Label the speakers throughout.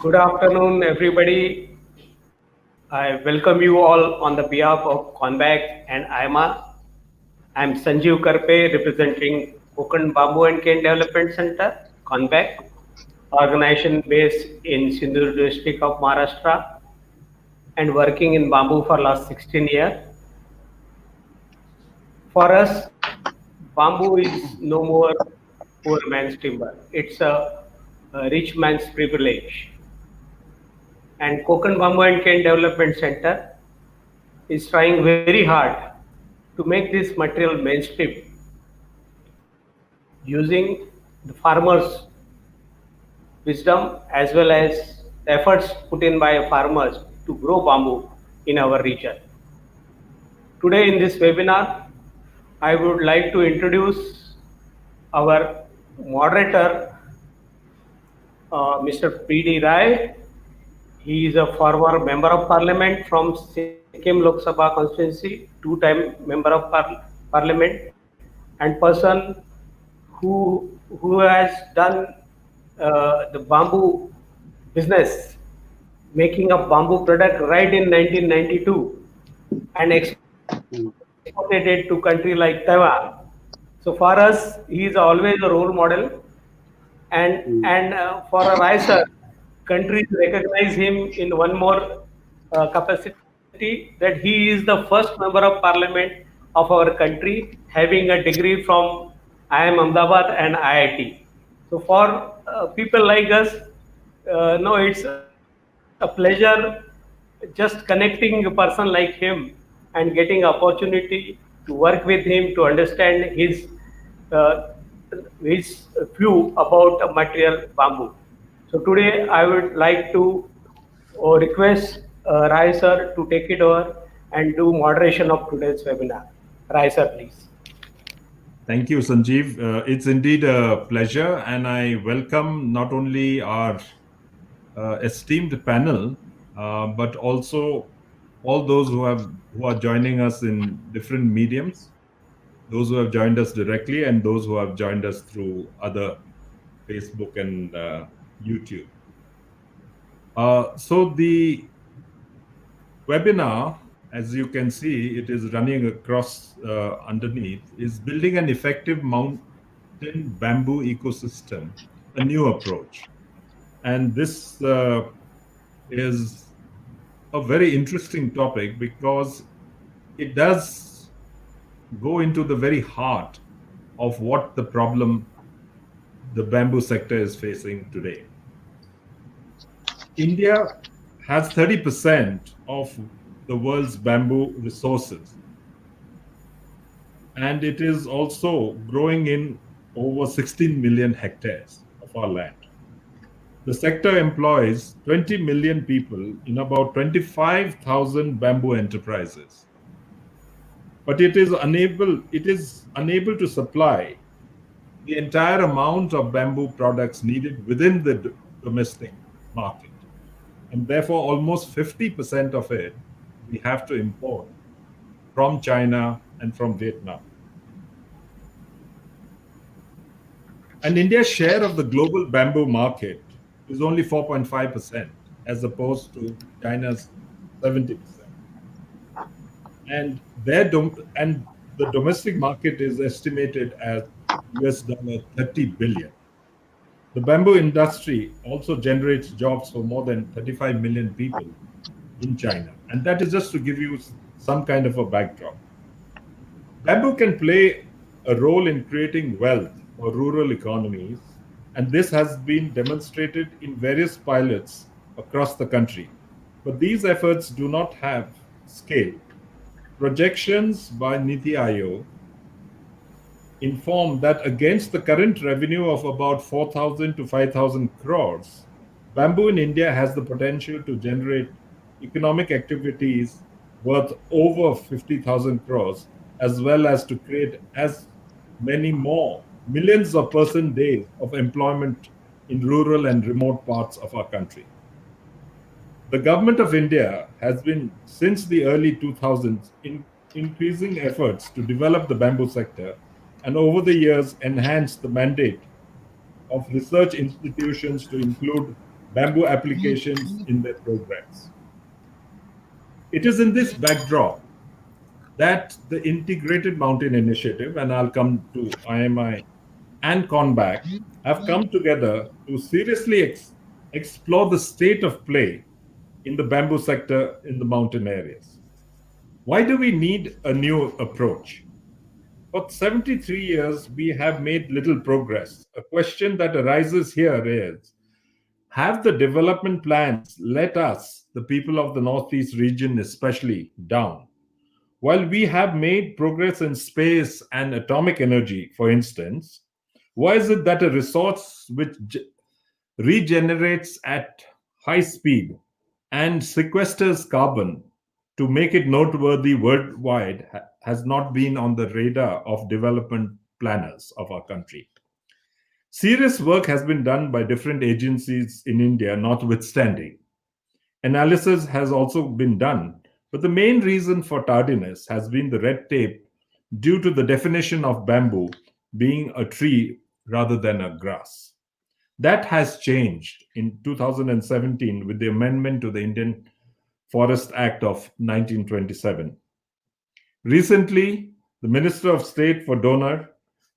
Speaker 1: Good afternoon, everybody. I welcome you all on the behalf of KONBAC and I'm Sanjeev Karpe, representing Konkan Bamboo and Cane Development Center, KONBAC, organization based in Sindhur district of Maharashtra and working in bamboo for last 16 years. For us, bamboo is no more poor man's timber. It's a rich man's privilege. And Konkan Bamboo and Cane Development Center is trying very hard to make this material mainstream using the farmers' wisdom as well as efforts put in by farmers to grow bamboo in our region. Today in this webinar, I would like to introduce our moderator, Mr. P.D. Rai. He is a former member of parliament from Sikkim Lok Sabha constituency, two-time member of parliament, and person who has done the bamboo business, making a bamboo product right in 1992, and exported it to country like Taiwan. So for us, he is always a role model, and for a riser, countries recognize him in one more capacity that he is the first member of parliament of our country having a degree from IIM Ahmedabad and IIT. So for people like us, no, it's a pleasure just connecting a person like him and getting opportunity to work with him to understand uh, his view about material bamboo. So today I would like to request Rai sir to take it over and do moderation of today's webinar. Rai sir, please.
Speaker 2: Thank you, Sanjeev. It's indeed a pleasure, and I welcome not only our esteemed panel, but also all those who are joining us in different mediums, those who have joined us directly, and those who have joined us through other Facebook and YouTube. So the webinar, as you can see, it is running across underneath, is building an effective mountain bamboo ecosystem, a new approach. And this is a very interesting topic because it does go into the very heart of what the problem the bamboo sector is facing today. India has 30% of the world's bamboo resources, and it is also growing in over 16 million hectares of our land. The sector employs 20 million people in about 25,000 bamboo enterprises. But it is unable to supply the entire amount of bamboo products needed within the domestic market. And therefore, almost 50% of it we have to import from China and from Vietnam. And India's share of the global bamboo market is only 4.5%, as opposed to China's 70%. And the domestic market is estimated at $30 billion. The bamboo industry also generates jobs for more than 35 million people in China. And that is just to give you some kind of a backdrop. Bamboo can play a role in creating wealth for rural economies, and this has been demonstrated in various pilots across the country. But these efforts do not have scale. Projections by Niti Aayog inform that against the current revenue of about 4,000 to 5,000 crores, bamboo in India has the potential to generate economic activities worth over 50,000 crores, as well as to create as many more millions of person days of employment in rural and remote parts of our country. The government of India has been, since the early 2000s, increasing efforts to develop the bamboo sector, and over the years enhanced the mandate of research institutions to include bamboo applications in their programs. It is in this backdrop that the Integrated Mountain Initiative, and I'll come to IMI and KONBAC, have come together to seriously explore the state of play in the bamboo sector in the mountain areas. Why do we need a new approach? For 73 years, we have made little progress. A question that arises here is, have the development plans let us, the people of the Northeast region especially, down? While we have made progress in space and atomic energy, for instance, why is it that a resource which regenerates at high speed and sequesters carbon to make it noteworthy worldwide has not been on the radar of development planners of our country? Serious work has been done by different agencies in India, notwithstanding. Analysis has also been done, but the main reason for tardiness has been the red tape due to the definition of bamboo being a tree rather than a grass. That has changed in 2017 with the amendment to the Indian Forest Act of 1927. Recently, the Minister of State for Donor,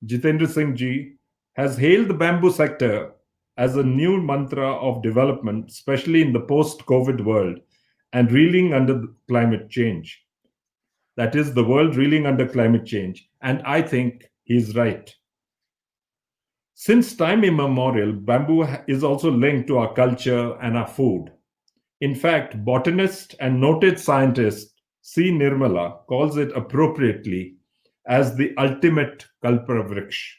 Speaker 2: Jitendra Singh Ji, has hailed the bamboo sector as a new mantra of development, especially in the post COVID world and reeling under climate change. That is, the world reeling under climate change. And I think he's right. Since time immemorial, bamboo is also linked to our culture and our food. In fact, botanist and noted scientist C. Nirmala calls it appropriately as the ultimate kalpavriksha.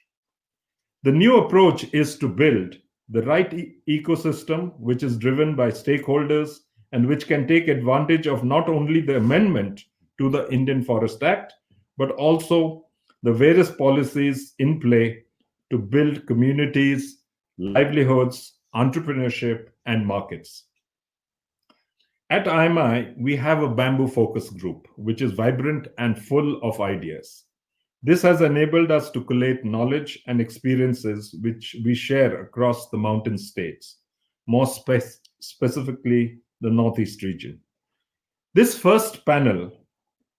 Speaker 2: The new approach is to build the right ecosystem which is driven by stakeholders and which can take advantage of not only the amendment to the Indian Forest Act, but also the various policies in play to build communities, livelihoods, entrepreneurship, and markets. At IMI, we have a bamboo focus group, which is vibrant and full of ideas. This has enabled us to collate knowledge and experiences which we share across the mountain states, more specifically the Northeast region. This first panel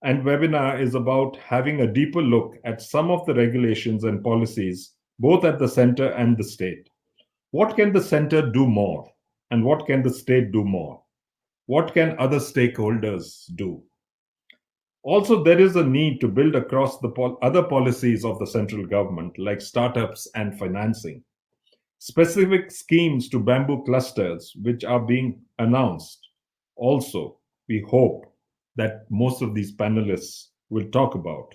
Speaker 2: and webinar is about having a deeper look at some of the regulations and policies, both at the center and the state. What can the center do more? And what can the state do more? What can other stakeholders do? Also, there is a need to build across the other policies of the central government, like startups and financing. Specific schemes to bamboo clusters, which are being announced. Also, we hope that most of these panelists will talk about.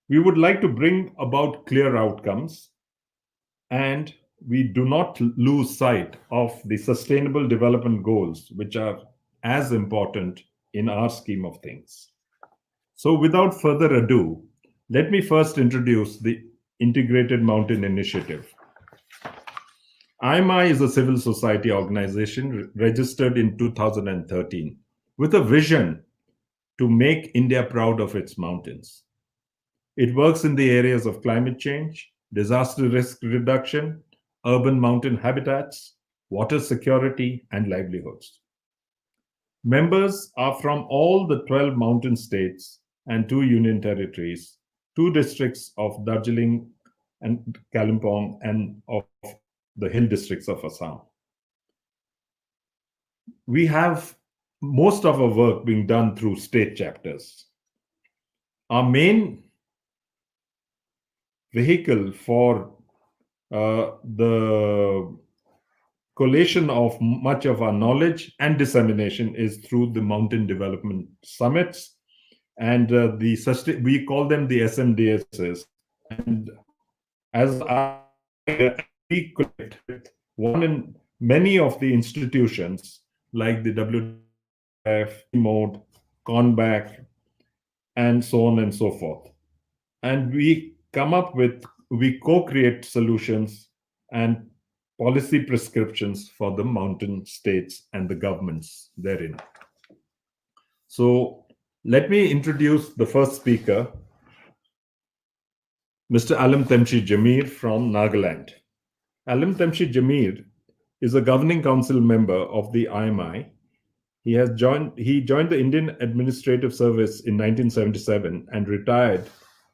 Speaker 2: We would like to bring about clear outcomes, and we do not lose sight of the sustainable development goals, which are as important in our scheme of things. So without further ado, let me first introduce the Integrated Mountain Initiative. IMI is a civil society organization registered in 2013 with a vision to make India proud of its mountains. It works in the areas of climate change, disaster risk reduction, urban mountain habitats, water security, and livelihoods. Members are from all the 12 mountain states and 2 union territories, 2 districts of Darjeeling and Kalimpong, and of the hill districts of Assam. We have most of our work being done through state chapters. Our main vehicle for the collation of much of our knowledge and dissemination is through the mountain development summits, and we call them the SMDSs. And as I connect with one in many of the institutions like the WWF, Mode, KONBAC, and so on and so forth. And we co-create solutions and policy prescriptions for the mountain states and the governments therein. So let me introduce the first speaker, Mr. Alam Temshi Jamir from Nagaland. Alam Temshi Jamir is a governing council member of the IMI. He joined the Indian Administrative Service in 1977 and retired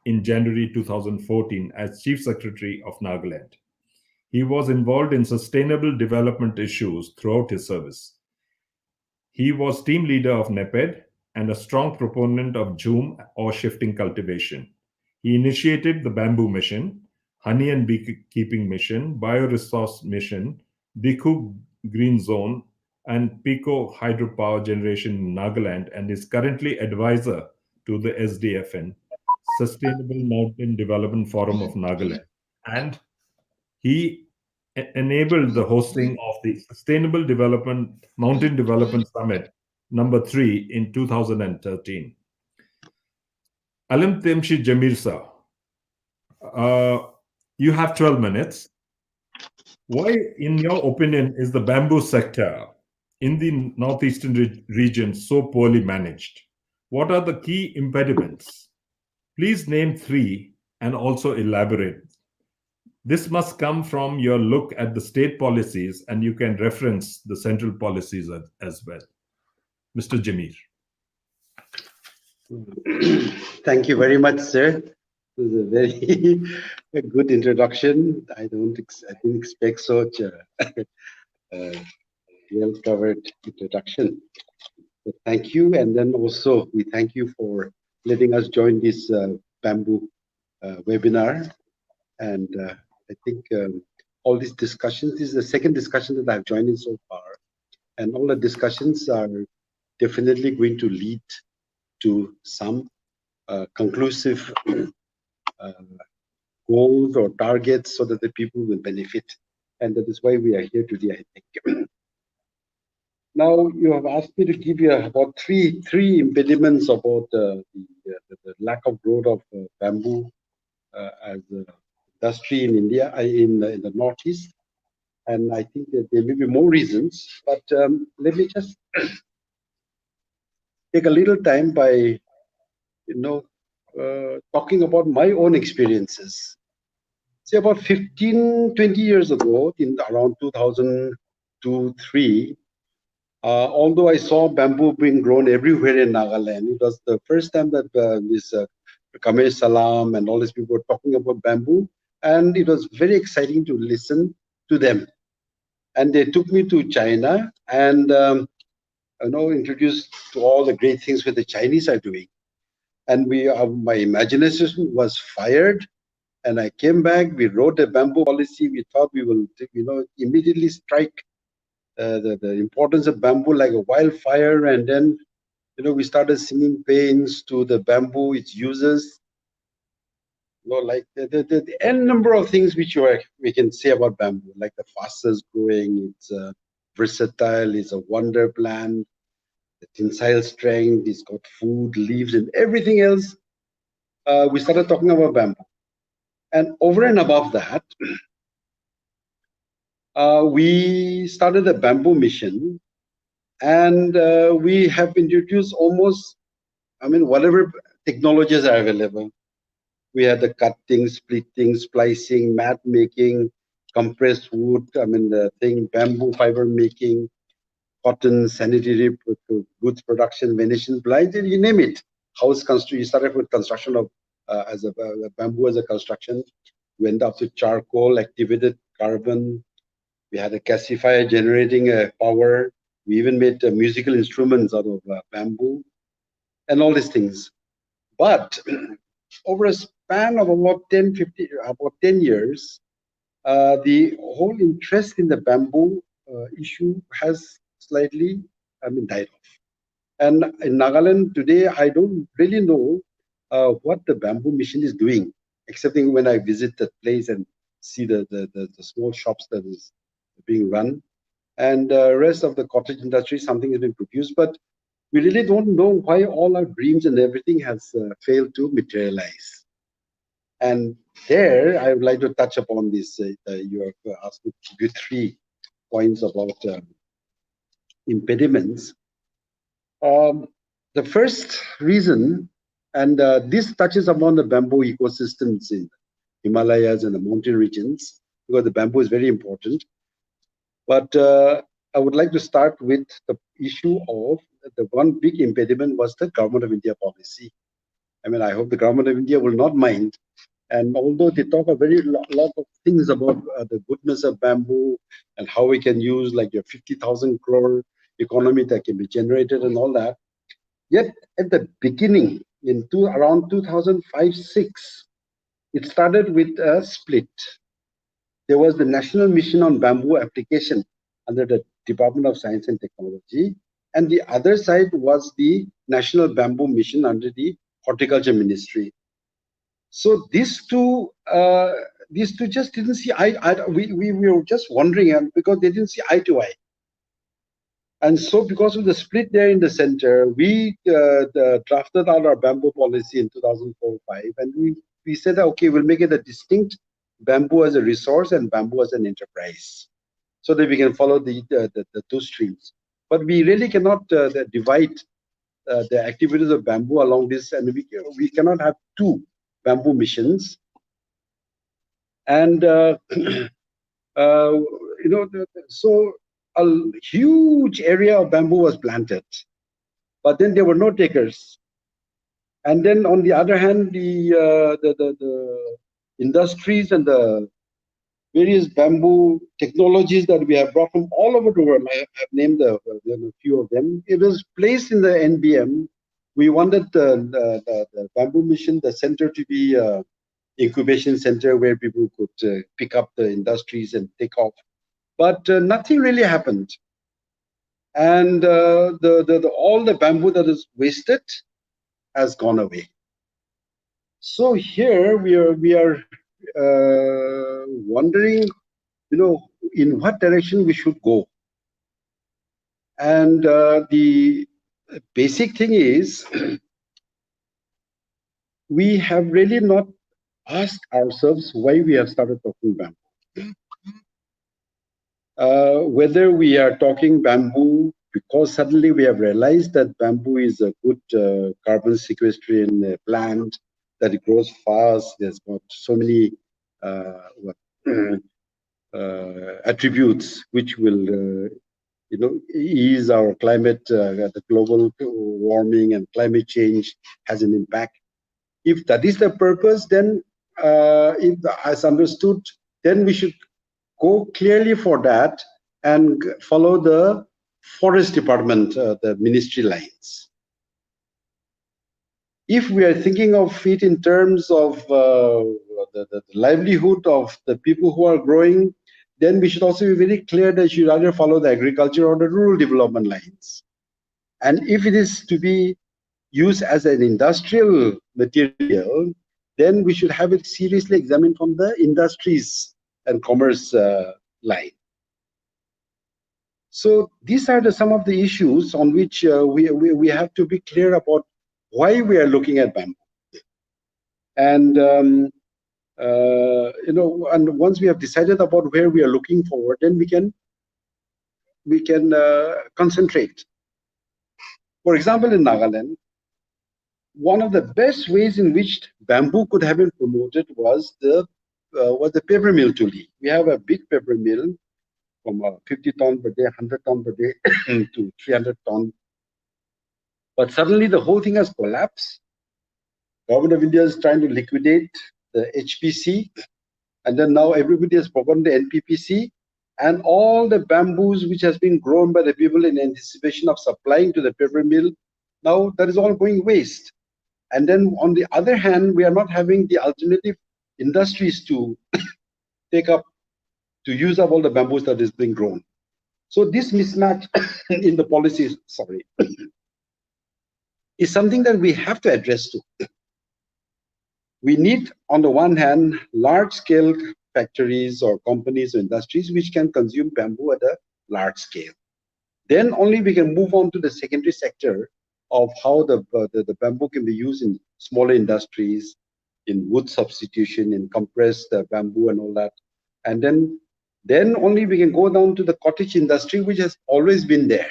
Speaker 2: in January 2014 as Chief Secretary of Nagaland. He was involved in sustainable development issues throughout his service. He was team leader of NEPED and a strong proponent of Jhum or shifting cultivation. He initiated the Bamboo Mission, Honey and Beekeeping Mission, Bioresource Mission, Bhikkhu Green Zone, and Pico Hydropower Generation in Nagaland, and is currently advisor to the SDFN, Sustainable Mountain Development Forum of Nagaland. And he enabled the hosting of the Sustainable Development Mountain Development Summit #3 in 2013. Alim Temshi Jamirsa, you have 12 minutes. Why, in your opinion, is the bamboo sector in the northeastern region so poorly managed? What are the key impediments? Please name 3 and also elaborate. This must come from your look at the state policies, and you can reference the central policies as well. Mr. Jamir.
Speaker 3: Thank you very much, sir. It was a very good introduction. I didn't expect such a well-covered introduction. So thank you, and then also we thank you for letting us join this bamboo webinar. And I think all these discussions, this is the second discussion that I've joined in so far, and all the discussions are definitely going to lead to some conclusive goals or targets so that the people will benefit. And that is why we are here today, I think. Now, you have asked me to give you about three impediments about the lack of growth of bamboo as an industry in India, in the Northeast. And I think that there may be more reasons, but let me just take a little time by, talking about my own experiences. Say about 15, 20 years ago, in around 2002-3, although I saw bamboo being grown everywhere in Nagaland, it was the first time that this Kamesh Salam and all these people were talking about bamboo, and it was very exciting to listen to them. And they took me to China and introduced to all the great things that the Chinese are doing. And my imagination was fired. And I came back, we wrote a bamboo policy. We thought we will, immediately strike the importance of bamboo like a wildfire. And then, we started singing pains to the bamboo, its users. Like the n number of things which we can say about bamboo, like the fastest growing, it's versatile, it's a wonder plant, the tensile strength, it's got food, leaves, and everything else. We started talking about bamboo. And over and above that, we started a bamboo mission, and we have introduced almost, whatever technologies are available. We had the cutting, splitting, splicing, mat making, compressed wood, bamboo fiber making, cotton, sanitary goods production, Venetian blinds, you name it. House construction, you started with construction of bamboo as a construction, went up to charcoal, activated carbon. We had a gasifier generating power. We even made musical instruments out of bamboo and all these things. But over a span of about 10 years, the whole interest in the bamboo issue has slightly died off. And in Nagaland today, I don't really know what the bamboo mission is doing, excepting when I visit that place and see the small shops that is being run. And the rest of the cottage industry, something has been produced, but we really don't know why all our dreams and everything has failed to materialize. And there, I would like to touch upon this. You have asked me to give 3 points about impediments. The first reason, and this touches upon the bamboo ecosystems in Himalayas and the mountain regions, because the bamboo is very important. But I would like to start with the issue of the one big impediment was the Government of India policy. I mean, I hope the Government of India will not mind. And although they talk a very lot of things about the goodness of bamboo and how we can use like your 50,000 crore economy that can be generated and all that, yet at the beginning, around 2005-6, it started with a split. There was the National Mission on Bamboo Application under the Department of Science and Technology, and the other side was the National Bamboo Mission under the Horticulture Ministry. So these two just didn't see eye. We were just wondering because they didn't see eye to eye. And so because of the split there in the center, we drafted out our bamboo policy in 2004-5, and we said, okay, we'll make it a distinct bamboo as a resource and bamboo as an enterprise, so that we can follow the two streams. But we really cannot divide the activities of bamboo along this, and we cannot have two bamboo missions. And so a huge area of bamboo was planted, but then there were no takers. And then on the other hand, the industries and the various bamboo technologies that we have brought from all over the world, I have named a few of them. It was placed in the NBM. We wanted the bamboo mission, the center, to be an incubation center where people could pick up the industries and take off. But nothing really happened. And all the bamboo that is wasted has gone away. So here we are wondering, in what direction we should go. And the basic thing is, we have really not asked ourselves why we have started talking bamboo. Whether we are talking bamboo because suddenly we have realized that bamboo is a good carbon sequestration plant, that it grows fast, there's got so many attributes which will ease our climate, the global warming and climate change has an impact. If that is the purpose, then as understood, then we should go clearly for that and follow the forest department, the ministry lines. If we are thinking of it in terms of the livelihood of the people who are growing, then we should also be very clear that you should either follow the agriculture or the rural development lines. And if it is to be used as an industrial material, then we should have it seriously examined from the industries and commerce line. So these are some of the issues on which we have to be clear about why we are looking at bamboo. And and once we have decided about where we are looking forward, then we can concentrate. For example, in Nagaland, one of the best ways in which bamboo could have been promoted was the paper mill Tuli. We have a big paper mill from 50 ton per day, 100 ton per day to 300 ton. But suddenly the whole thing has collapsed. Government of India is trying to liquidate the HPC, and then now everybody has forgotten the NPPC, and all the bamboos which has been grown by the people in anticipation of supplying to the paper mill, now that is all going waste. And then on the other hand, we are not having the alternative industries to take up, to use up all the bamboos that is being grown. So this mismatch in the policies, is something that we have to address to. We need, on the one hand, large-scale factories or companies or industries which can consume bamboo at a large scale. Then only we can move on to the secondary sector of how the bamboo can be used in smaller industries, in wood substitution, in compressed bamboo and all that. And then only we can go down to the cottage industry, which has always been there.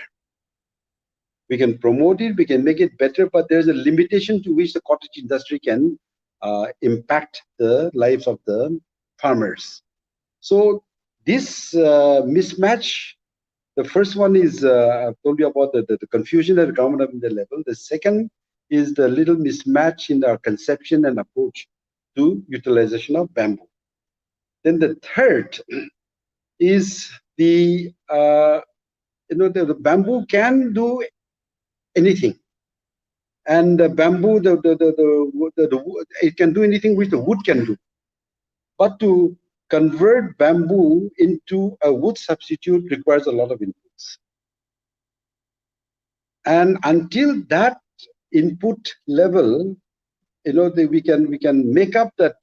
Speaker 3: We can promote it, we can make it better, but there's a limitation to which the cottage industry can impact the lives of the farmers. So this mismatch, the first one is I've told you about the confusion at the government level. The second is the little mismatch in our conception and approach to utilization of bamboo. Then the third is the the bamboo can do anything, and the bamboo it can do anything which the wood can do, but to convert bamboo into a wood substitute requires a lot of inputs, and until that input level, we can make up that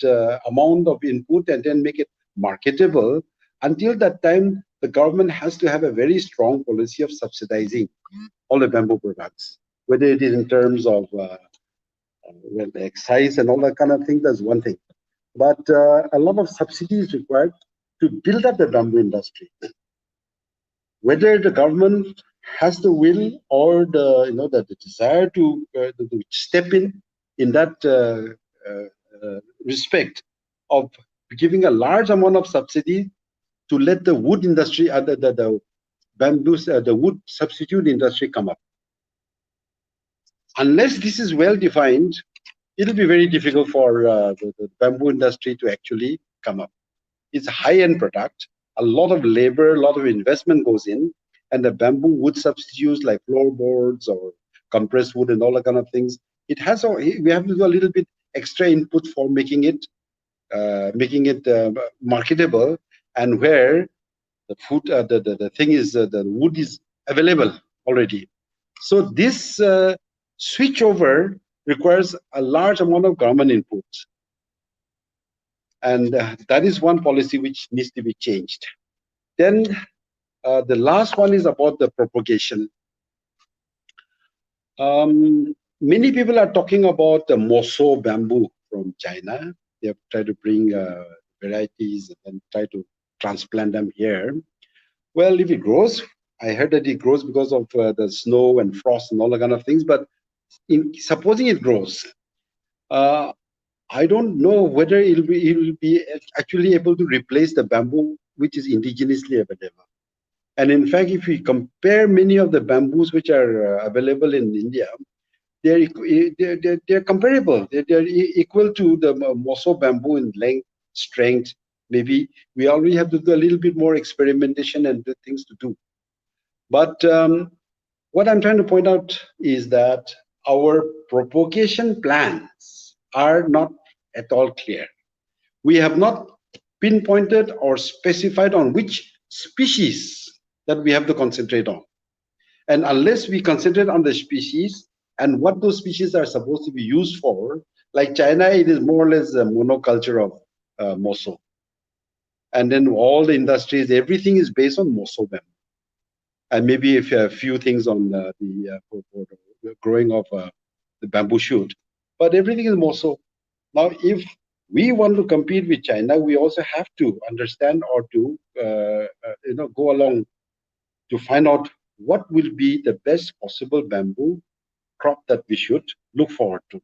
Speaker 3: amount of input and then make it marketable. Until that time, the government has to have a very strong policy of subsidizing all the bamboo products, whether it is in terms of excise and all that kind of thing. That's one thing, but a lot of subsidy is required to build up the bamboo industry. Whether the government has the will or the desire to step in that respect of giving a large amount of subsidy to let the wood industry, the bamboo, the wood substitute industry come up. Unless this is well defined, it'll be very difficult for the bamboo industry to actually come up. It's a high-end product. A lot of labor, a lot of investment goes in, and the bamboo wood substitutes like floorboards or compressed wood and all that kind of things. We have to do a little bit extra input for making it marketable, and where the food, the thing is, the wood is available already. So this switchover requires a large amount of government input, and that is one policy which needs to be changed. Then the last one is about the propagation. Many people are talking about the Moso bamboo from China. They have tried to bring varieties and try to transplant them here. Well, if it grows, I heard that it grows because of the snow and frost and all that kind of things. But supposing it grows, I don't know whether it will be actually able to replace the bamboo which is indigenously available. And in fact, if we compare many of the bamboos which are available in India, they're comparable. They're equal to the Moso bamboo in length, strength. Maybe we already have to do a little bit more experimentation and things to do. But what I'm trying to point out is that our propagation plans are not at all clear. We have not pinpointed or specified on which species that we have to concentrate on. And unless we concentrate on the species and what those species are supposed to be used for, like China, it is more or less a monoculture of Moso. And then all the industries, everything is based on Moso bamboo. And maybe if a few things on the growing of the bamboo shoot, but everything is Moso. Now, if we want to compete with China, we also have to understand or to go along to find out what will be the best possible bamboo crop that we should look forward to.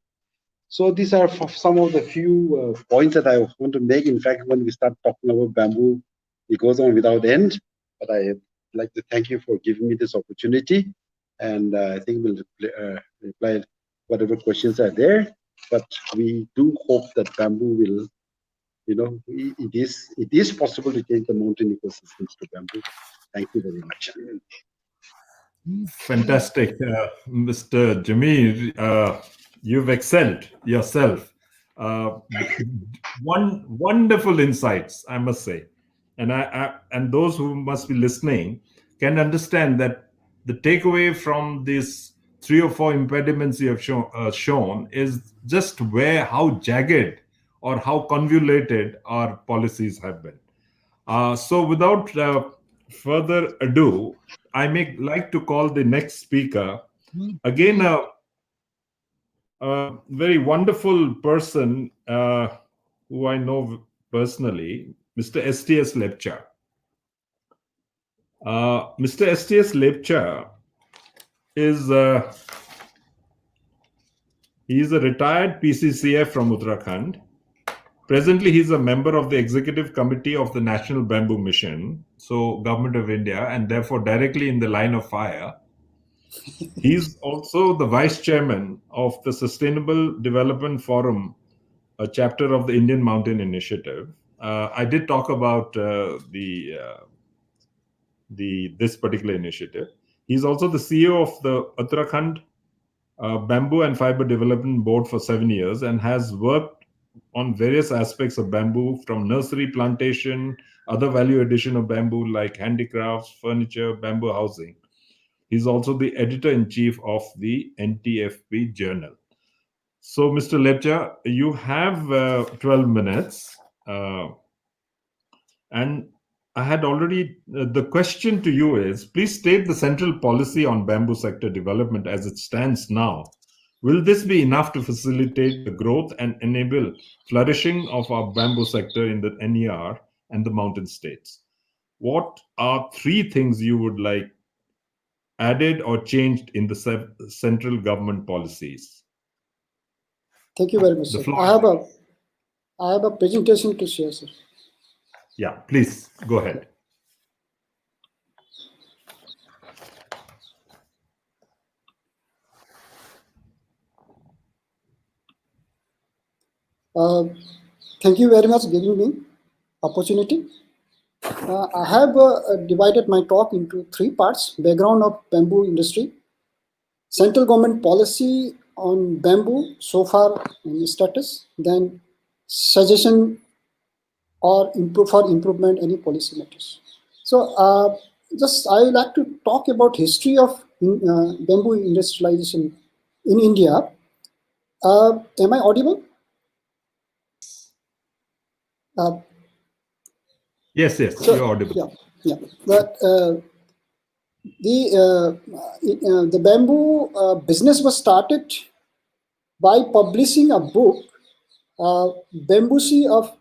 Speaker 3: So these are some of the few points that I want to make. In fact, when we start talking about bamboo, it goes on without end. But I'd like to thank you for giving me this opportunity. And I think we'll reply whatever questions are there. But we do hope that bamboo will, it is possible to change the mountain ecosystems to bamboo. Thank you very much.
Speaker 2: Fantastic. Mr. Jamir, you've excelled yourself. Wonderful insights, I must say. And those who must be listening can understand that the takeaway from these 3 or 4 impediments you have shown is just how jagged or how convoluted our policies have been. So without further ado, I may like to call the next speaker, again, a very wonderful person who I know personally, Mr. STS Lepcha. Mr. STS Lepcha is he is a retired PCCF from Uttarakhand. Presently, he's a member of the Executive Committee of the National Bamboo Mission, so Government of India, and therefore directly in the line of fire. He's also the Vice Chairman of the Sustainable Development Forum, a chapter of the Indian Mountain Initiative. I did talk about this particular initiative. He's also the CEO of the Uttarakhand Bamboo and Fiber Development Board for 7 years and has worked on various aspects of bamboo, from nursery plantation, other value addition of bamboo like handicrafts, furniture, bamboo housing. He's also the editor-in-chief of the NTFP journal. So, Mr. Lepcha, you have 12 minutes. And I had already, the question to you is, please state the central policy on bamboo sector development as it stands now. Will this be enough to facilitate the growth and enable flourishing of our bamboo sector in the NER and the mountain states? What are 3 things you would like added or changed in the central government policies?
Speaker 4: Thank you very much, sir. I have a presentation to share, sir.
Speaker 2: Yeah, please go ahead.
Speaker 4: Thank you very much for giving me opportunity. I have divided my talk into 3 parts: background of bamboo industry, central government policy on bamboo so far and status, then suggestion or for improvement any policy matters. So just I would like to talk about history of bamboo industrialization in India. Am I audible?
Speaker 2: Yes, so, you're audible.
Speaker 4: Yeah. But the bamboo business was started by publishing a book, Bamboo Sea of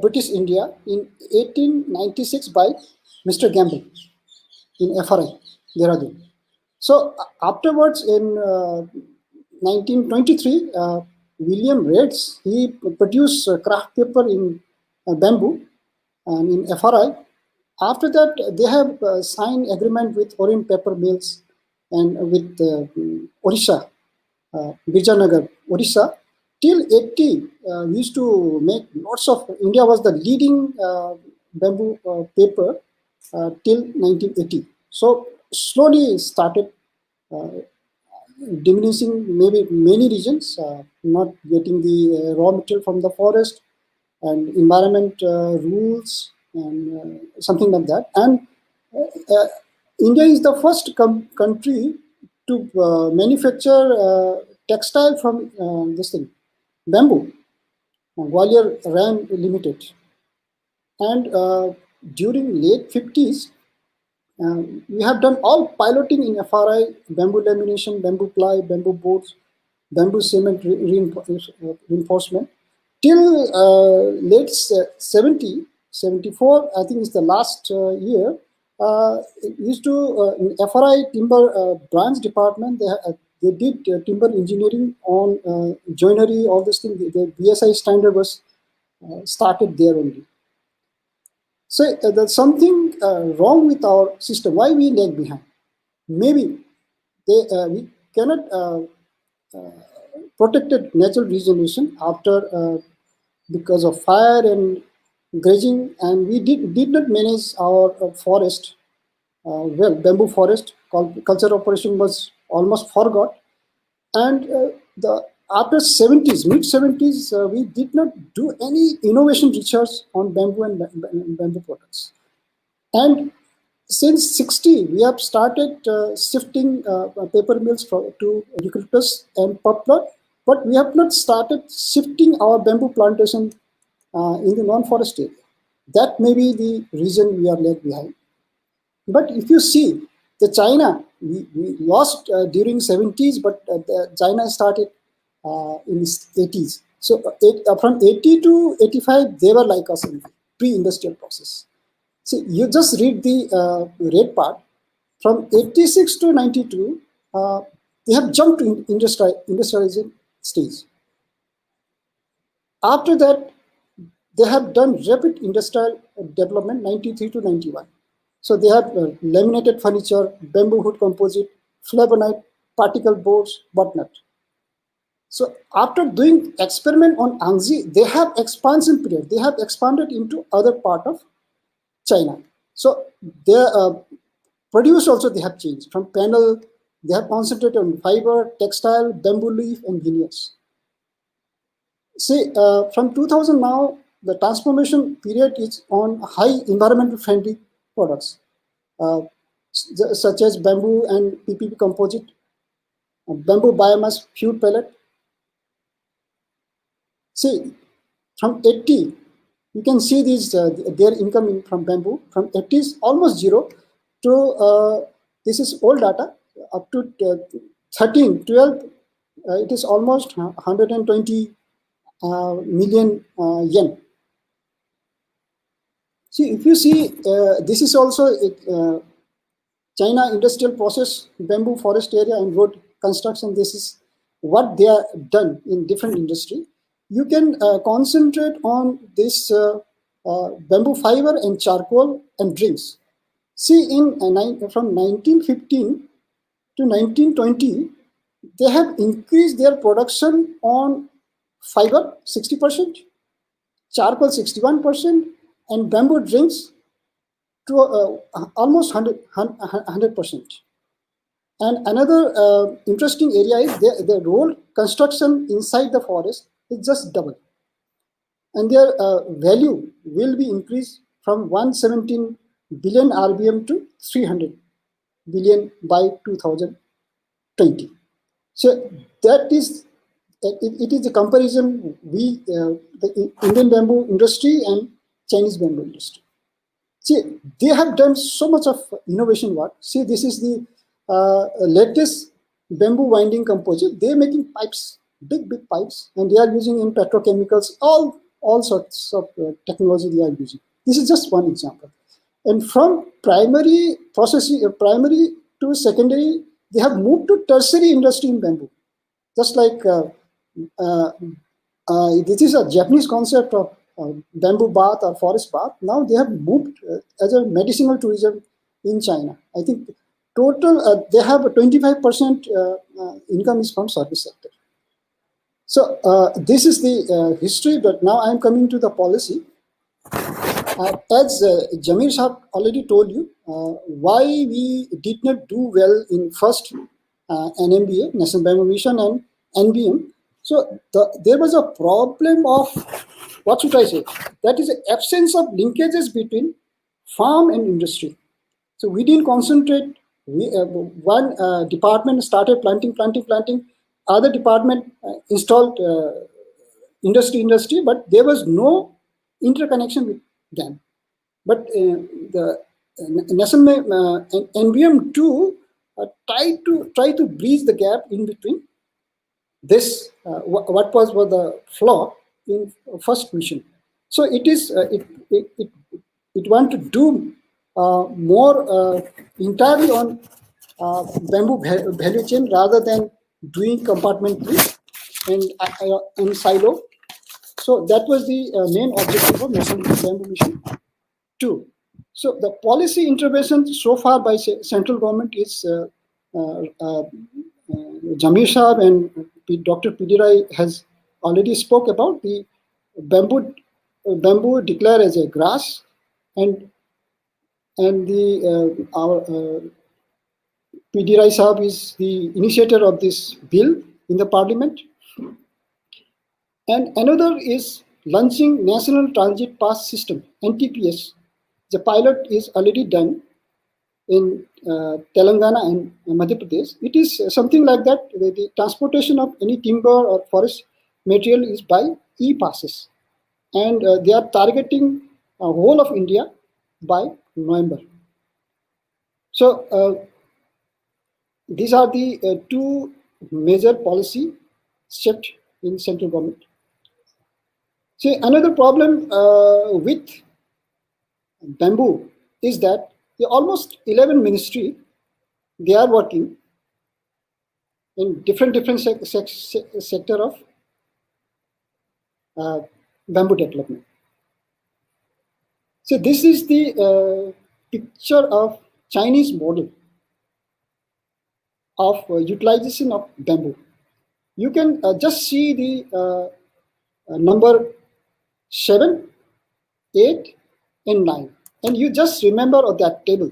Speaker 4: British India, in 1896 by Mr. Gamble in FRI, Dehradun. So afterwards, in 1923, William Reeds, he produced craft paper in bamboo and in FRI. After that, they have signed agreement with Orient Paper Mills and with Odisha, Birjanagar, Odisha. Till 80, we used to make lots of, India was the leading bamboo paper till 1980. So slowly started diminishing, maybe many regions, not getting the raw material from the forest and environment rules and something like that. And India is the first country to manufacture textile from this thing, bamboo, Gwalior Ram Limited. And during late 50s, we have done all piloting in FRI, bamboo lamination, bamboo ply, bamboo boards, bamboo cement reinforcement. Till late 70, 74, I think is the last year, used to, in FRI timber branch department, they did timber engineering on joinery, all this thing. The BSI standard was started there only. So there's something wrong with our system. Why we lag behind? Maybe we cannot protected natural regeneration after because of fire and grazing, and we did not manage our forest well. Bamboo forest culture operation was almost forgot, and after 70s, mid 70s, we did not do any innovation research on bamboo and bamboo products. And since 60, we have started shifting paper mills to eucalyptus and poplar, but we have not started shifting our bamboo plantation in the non-forest area. That may be the reason we are left behind. But if you see, the China, we lost during 70s, but China started in 80s. So from 80 to 85, they were like us in pre-industrial process. See, you just read the red part. From 86 to 92, they have jumped to industrializing stage. After that, they have done rapid industrial development 93 to 91. So they have laminated furniture, bamboo wood composite, flavonoid, particle boards, whatnot. So after doing experiment on Angzi, they have expansion period. They have expanded into other part of China. So their produce also they have changed. From panel, they have concentrated on fiber, textile, bamboo leaf, and veneers. See, from 2000 now, the transformation period is on high environmental friendly products, uh, such as bamboo and PPP composite, bamboo biomass fuel pellet. See, from 80, you can see these their income from bamboo from 80s almost zero to this is old data up to 13, 12. It is almost 120 million yen. See, if you see, this is also China industrial process, bamboo forest area and road construction. This is what they are done in different industry. You can concentrate on this bamboo fiber and charcoal and drinks. See, from 1915 to 1920, they have increased their production on fiber 60%, charcoal 61%, and bamboo drinks to almost 100%. And another interesting area is the road construction inside the forest is just double. And their value will be increased from 117 billion RBM to 300 billion by 2020. So that is, it is the comparison the Indian bamboo industry and Chinese bamboo industry. See, they have done so much of innovation work. See, this is the latest bamboo winding composite. They are making pipes, big pipes, and they are using in petrochemicals, all sorts of technology they are using. This is just one example. And from primary processing, primary to secondary, they have moved to tertiary industry in bamboo. Just like this is a Japanese concept of bamboo bath or forest bath. Now they have moved as a medicinal tourism in China. I think total they have a 25% income is from service sector. So this is the history, but now I am coming to the policy. As Jamir Shah already told you, why we did not do well in first NMBA, National Bamboo Mission, and NBM. So there was a problem of, what should I say? That is the absence of linkages between farm and industry. So we didn't concentrate. One department started planting. Other department installed industry, but there was no interconnection with them. But the National NBM 2 try to bridge the gap in between this what was the flaw in first mission. So it is it want to do more entirely on bamboo value chain rather than doing compartmentally and silo. So that was the main objective of National Bamboo Mission 2. So the policy intervention so far by central government is Jamir Shah and Dr. P.D. Rai has already spoke about the bamboo declared as a grass, and the our P.D. Rai Sahab is the initiator of this bill in the parliament. And another is launching National Transit Pass System, NTPS. The pilot is already done in Telangana and Madhya Pradesh. It is something like that. The transportation of any timber or forest material is by e-passes. And they are targeting whole of India by November. So these are the two major policy steps in central government. See, another problem with bamboo is that the almost 11 ministry, they are working in different sector of bamboo development. So this is the picture of Chinese model of utilization of bamboo. You can just see the number 7, 8, and 9, and you just remember of that table.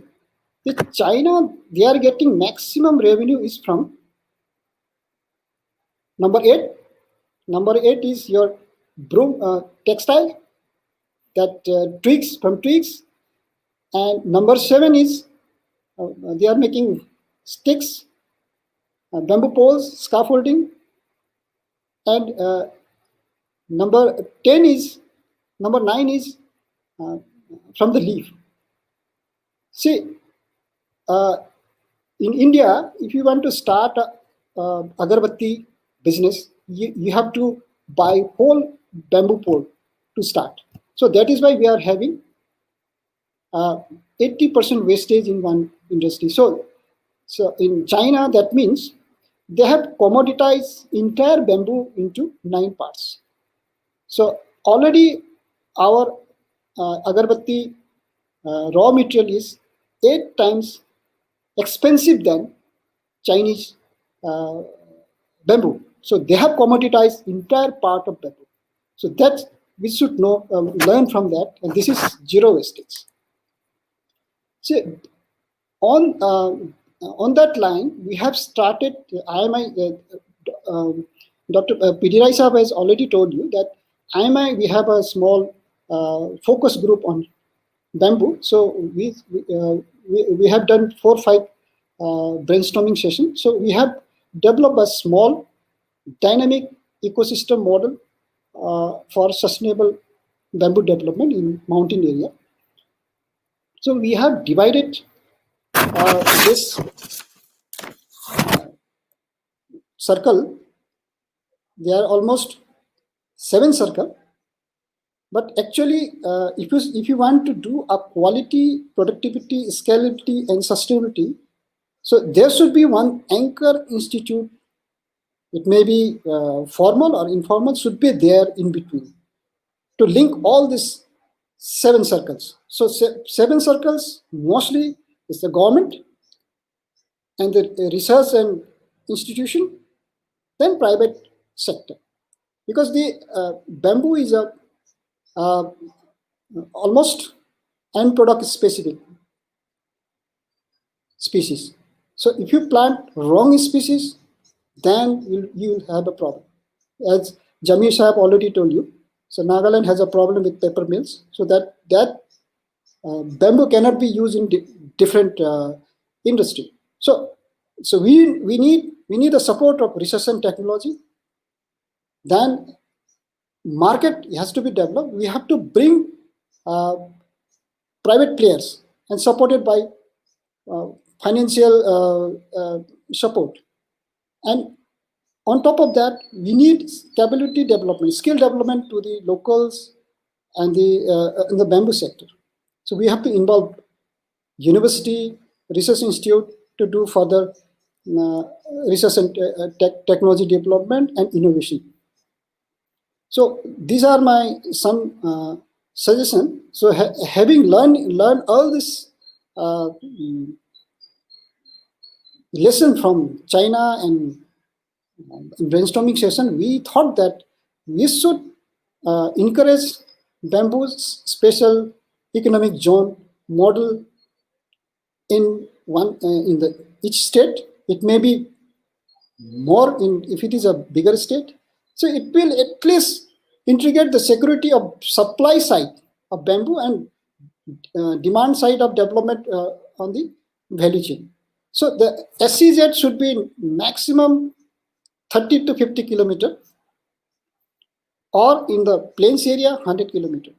Speaker 4: The China, they are getting maximum revenue is from number 8. Number 8 is your broom textile, that twigs from twigs, and number 7 is they are making sticks, bamboo poles, scaffolding, and number 9 is from the leaf. See, in India, if you want to start a agarbatti business, you have to buy whole bamboo pole to start. So that is why we are having 80% wastage in one industry. So in China, that means they have commoditized entire bamboo into 9 parts. So already our agarbatti raw material is 8 times expensive than Chinese bamboo. So they have commoditized entire part of bamboo. So that we should know, learn from that, and this is zero wastage. See, on that line, we have started IMI. Dr. P.D. Rai Sahab has already told you that IMI, we have a small focus group on bamboo. So we have done 4 or 5 brainstorming sessions. So we have developed a small dynamic ecosystem model for sustainable bamboo development in mountain area. So we have divided this circle. There are almost 7 circles, but actually, if you want to do a quality, productivity, scalability, and sustainability, so there should be one anchor institute. It may be formal or informal, should be there in between to link all these 7 circles. So 7 circles mostly is the government and the research and institution, then private sector. Because the bamboo is a almost end product specific species. So if you plant wrong species, then you will have a problem. As Jamir Sahab already told you, so Nagaland has a problem with paper mills. So that bamboo cannot be used in different industry. So we need the support of research and technology. Then market has to be developed. We have to bring private players and supported by financial support. And on top of that, we need capability development, skill development to the locals and in the bamboo sector. So we have to involve university, research institute to do further research and technology development and innovation. So these are some suggestions. So having learned all this lesson from China and brainstorming session, we thought that we should encourage bamboo's special economic zone model in each state. It may be more if it is a bigger state. So it will at least integrate the security of supply side of bamboo and demand side of development on the value chain. So the SEZ should be maximum 30 to 50 kilometer, or in the plains area 100 kilometer,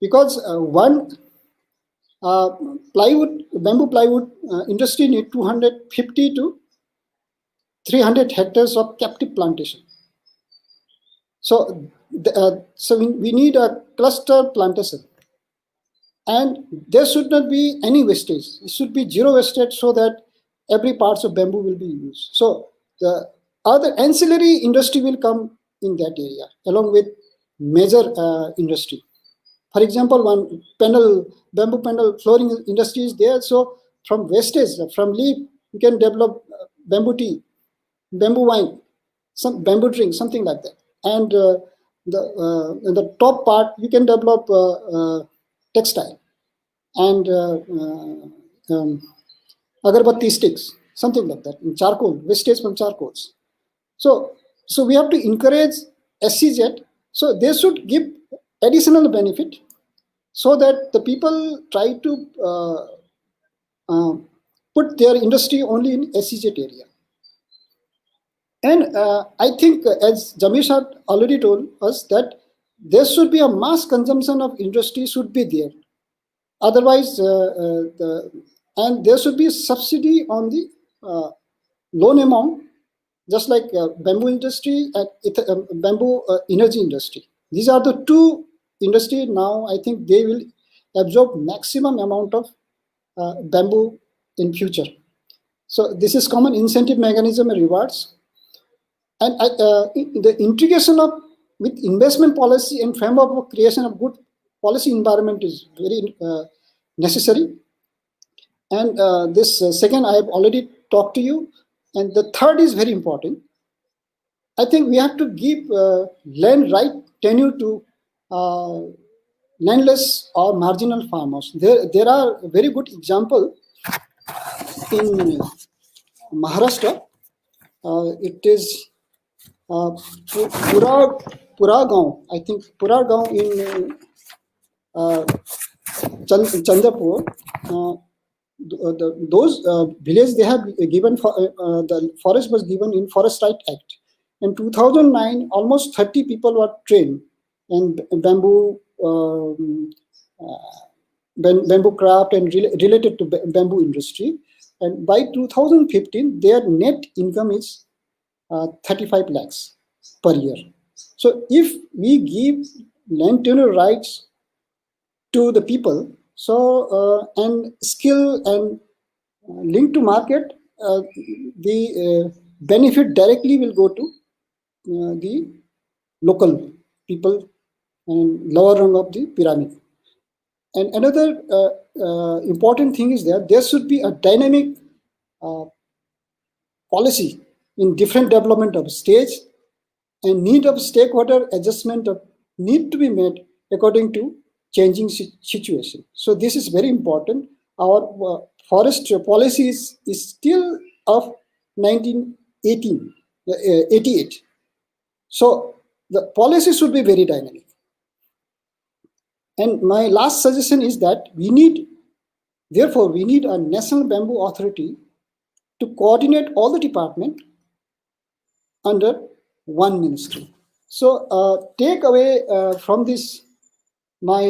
Speaker 4: because one bamboo plywood industry need 250 to 300 hectares of captive plantation. So we need a cluster plantation, and there should not be any wastage. It should be zero wastage, so that every parts of bamboo will be used. So the other ancillary industry will come in that area, along with major industry. For example, one bamboo panel flooring industry is there. So from wastage, from leaf, you can develop bamboo tea, bamboo wine, some bamboo drink, something like that. And in the top part, you can develop textile and agarbatti sticks, something like that. And charcoal, wastage from charcoals. So we have to encourage SCZ. So they should give additional benefit so that the people try to put their industry only in SCZ area. And I think, as Jamesh had already told us, that there should be a mass consumption of industry should be there. Otherwise, and there should be subsidy on the loan amount, just like bamboo industry and bamboo energy industry. These are the two industry now. I think they will absorb maximum amount of bamboo in future. So this is common incentive mechanism and rewards. And the integration of with investment policy and framework of creation of good policy environment is very necessary. And this second I have already talked to you. And the third is very important. I think we have to give land right tenure to landless or marginal farmers. There are very good example in Maharashtra. It is Puragaon. I think Puragaon in Chandrapur. Those villages they have given the forest was given in Forest Right Act. In 2009, almost 30 people were trained in bamboo craft and related to bamboo industry. And by 2015, their net income is 35 lakhs per year. So if we give land tenure rights to the people, so and skill and link to market, the benefit directly will go to the local people and lower rung of the pyramid. And another important thing is that there should be a dynamic policy in different development of stage, and need of stakeholder adjustment of need to be made according to changing situation. So this is very important. Our forest policy is still of 1988. So the policy should be very dynamic. And my last suggestion is that we need a National Bamboo Authority to coordinate all the department under one ministry. So take away from this, my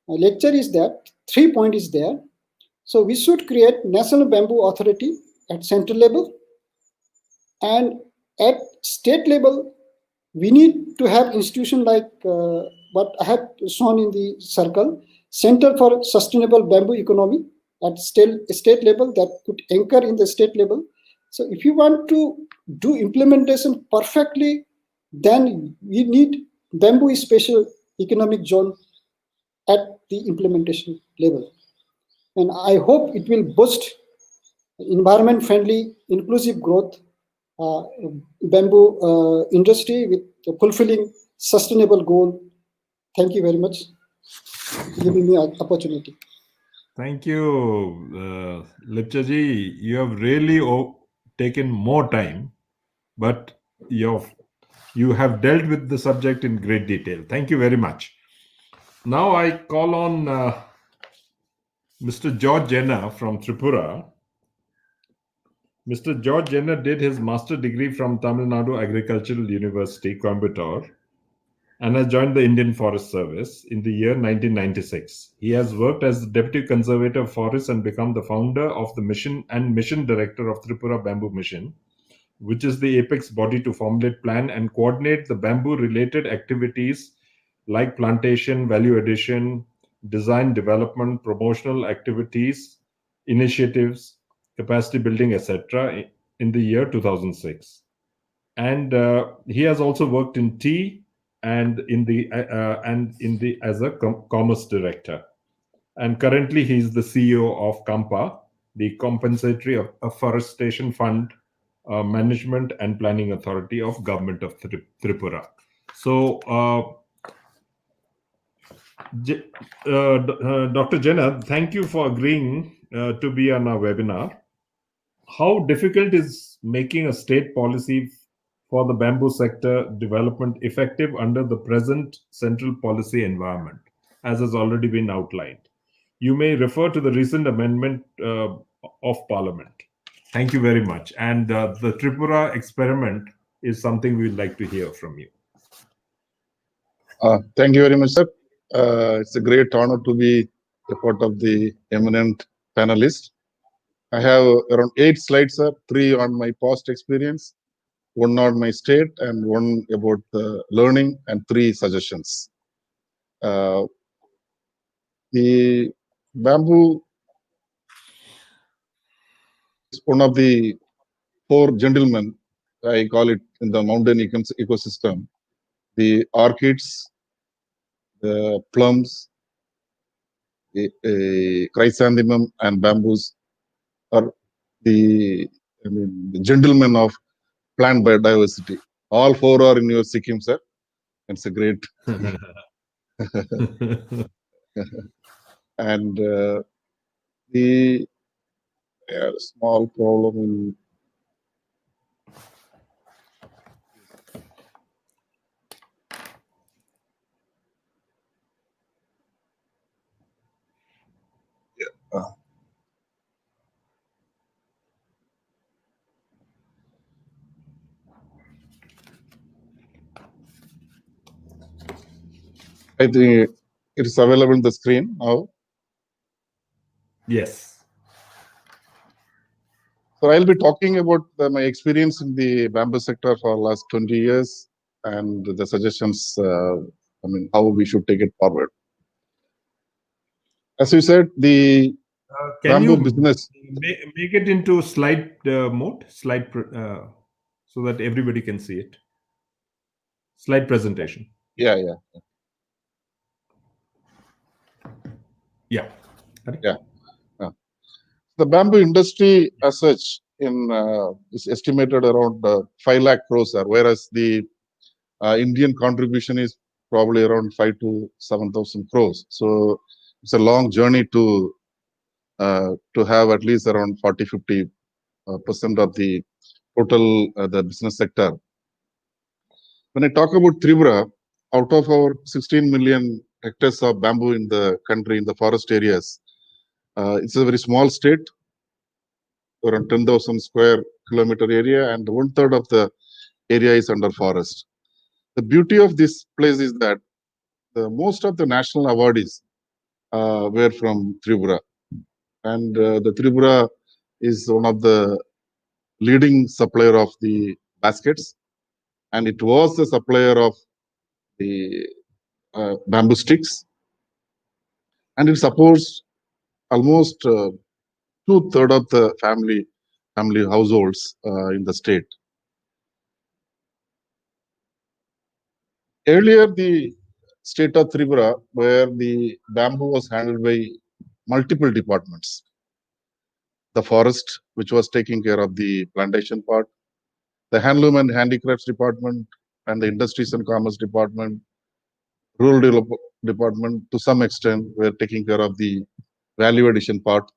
Speaker 4: lecture is that 3 points is there. So we should create National Bamboo Authority at central level, and at state level, we need to have institution like what I have shown in the circle, Center for Sustainable Bamboo Economy at state level that could anchor in the state level. So if you want to do implementation perfectly, then we need bamboo special economic zone at the implementation level. And I hope it will boost environment friendly, inclusive growth, bamboo industry with fulfilling sustainable goal. Thank you very much for giving me an opportunity.
Speaker 2: Thank you, Lipchaji. You have really taken more time, but you have dealt with the subject in great detail. Thank you very much. Now I call on Mr. George Jenna from Tripura. Mr. George Jenna did his master degree from Tamil Nadu Agricultural University, Coimbatore, and has joined the Indian Forest Service in the year 1996. He has worked as the Deputy Conservator of Forests and become the founder of the mission and mission director of Tripura Bamboo Mission, which is the apex body to formulate, plan, and coordinate the bamboo-related activities like plantation, value addition, design, development, promotional activities, initiatives, capacity building, etc. in the year 2006. And he has also worked in tea, and in the as a commerce director. And currently, he is the CEO of KAMPA, the Compensatory Afforestation Fund Management and Planning Authority of Government of Tripura. So, Dr. Jenna, thank you for agreeing to be on our webinar. How difficult is making a state policy for the bamboo sector development effective under the present central policy environment, as has already been outlined? You may refer to the recent amendment of Parliament. Thank you very much. And the Tripura experiment is something we'd like to hear from you.
Speaker 5: Thank you very much, sir. It's a great honor to be a part of the eminent panelists. I have around 8 slides, sir, 3 on my past experience, 1 on my state, and 1 about the learning, and 3 suggestions. The bamboo is one of the 4 gentlemen, I call it, in the mountain ecosystem. The orchids, the plums, the chrysanthemum, and bamboos are the gentlemen of plant biodiversity. All 4 are in your Sikkim, sir. It's a great. And the small problem in I think it is available on the screen now.
Speaker 2: Yes.
Speaker 5: So I'll be talking about my experience in the bamboo sector for the last 20 years and the suggestions, how we should take it forward. As you said, the bamboo business.
Speaker 2: Make it into slide mode, so that everybody can see it. Slide presentation.
Speaker 5: Yeah. The bamboo industry as such is estimated around 5 lakh crores, whereas the Indian contribution is probably around 5 to 7,000 crores. So it's a long journey to have at least around 40-50% of the total the business sector. When I talk about Tripura, out of our 16 million hectares of bamboo in the country, in the forest areas, it's a very small state, around 10,000 square kilometer area, and 1/3 of the area is under forest. The beauty of this place is that most of the national awardees were from Tripura, and the Tripura is one of the leading supplier of the baskets, and it was the supplier of the bamboo sticks, and it supports almost 2/3 of the family households in the state. Earlier, the state of Tripura, where the bamboo was handled by multiple departments. The forest, which was taking care of the plantation part, the handloom and handicrafts department, and the industries and commerce department, rural department, to some extent, were taking care of the value addition part.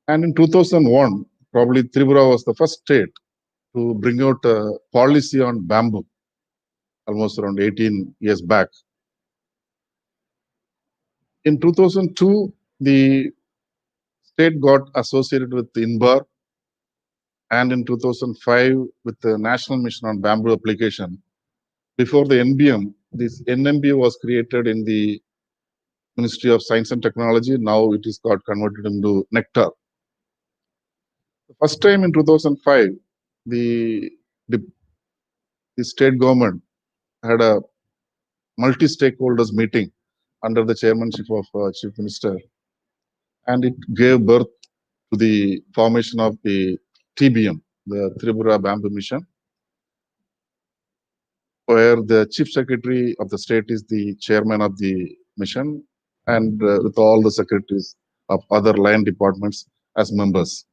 Speaker 5: And in 2001, probably Tripura was the first state to bring out a policy on bamboo, almost around 18 years back. In 2002, the state got associated with INBAR, and in 2005 with the National Mission on Bamboo Application. Before the NBM, this NMB was created in the Ministry of Science and Technology. Now it is got converted into Nectar. The first time in 2005, the state government had a multi-stakeholders meeting under the chairmanship of Chief Minister, and it gave birth to the formation of the TBM, the Tripura Bamboo Mission. where the chief secretary of the state is the chairman of the mission, and with all the secretaries of other line departments as members.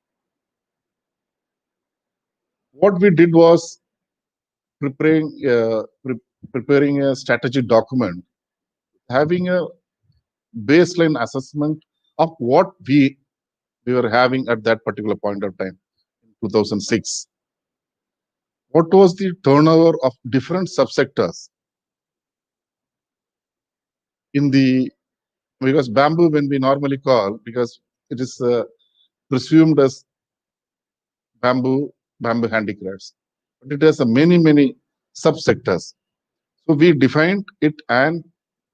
Speaker 5: What we did was preparing a strategy document, having a baseline assessment of what we were having at that particular point of time, 2006. What was the turnover of different subsectors in the, because bamboo, when we normally call, because it is presumed as bamboo handicrafts, but it has many subsectors. So we defined it and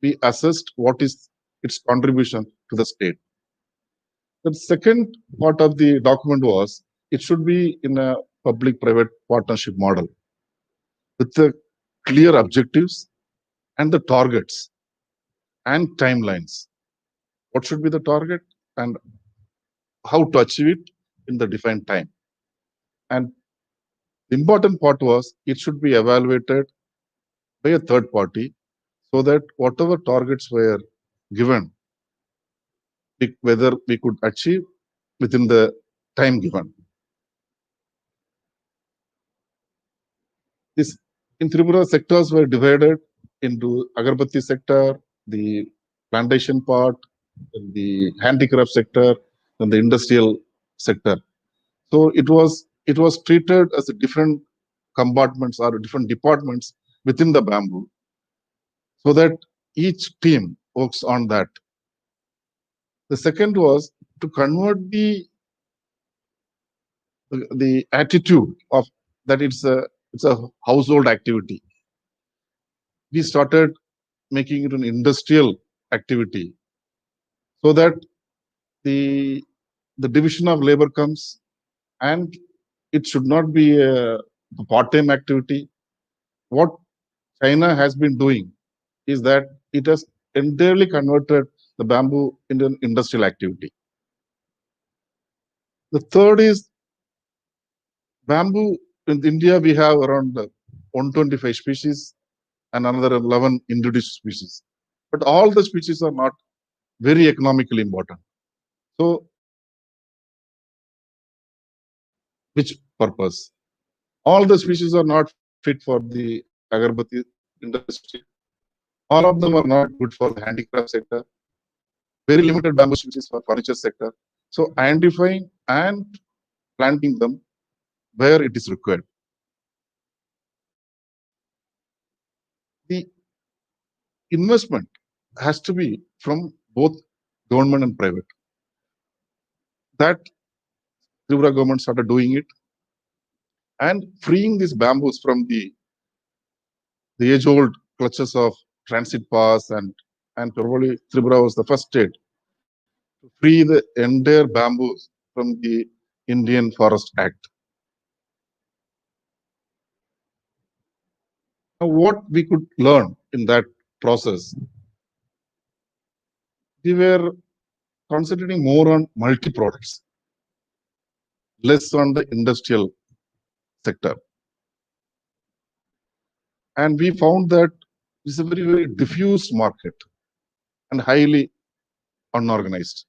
Speaker 5: we assessed what is its contribution to the state. The second part of the document was it should be in a public-private partnership model with the clear objectives and the targets and timelines. What should be the target and how to achieve it in the defined time. And the important part was it should be evaluated by a third party so that whatever targets were given, whether we could achieve within the time given. This in Tripura, sectors were divided into agarbatti sector, the plantation part, the handicraft sector, and the industrial sector. So it was treated as a different compartments or different departments within the bamboo, so that each team works on that. The second was to convert the attitude of that it's a household activity. We started making it an industrial activity, so that the division of labor comes, and it should not be a part-time activity. What China has been doing is that it has entirely converted the bamboo into an industrial activity. The third is bamboo. In India, we have around 125 species and another 11 introduced species. But all the species are not very economically important. So, which purpose? All the species are not fit for the agarbatti industry. All of them are not good for the handicraft sector. Very limited bamboo species for furniture sector. So, identifying and planting them where it is required. The investment has to be from both government and private. That Tripura government started doing it and freeing these bamboos from the age-old clutches of transit pass, and probably Tripura was the first state to free the entire bamboos from the Indian Forest Act. Now, what we could learn in that process, we were concentrating more on multi-products, less on the industrial sector. And we found that it's a very diffuse market and highly unorganized.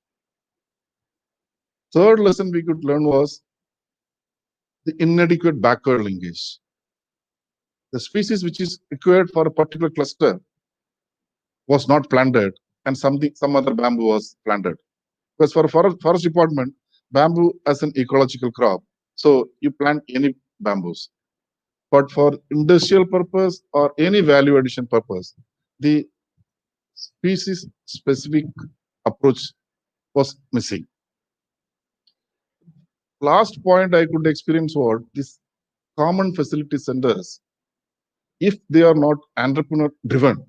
Speaker 5: Third lesson we could learn was the inadequate backward linkage. The species which is required for a particular cluster was not planted, and some other bamboo was planted. Because for a forest department, bamboo as an ecological crop, so you plant any bamboos. But for industrial purpose or any value addition purpose, the species specific approach was missing. Last point I could experience was this common facility centers, if they are not entrepreneur driven,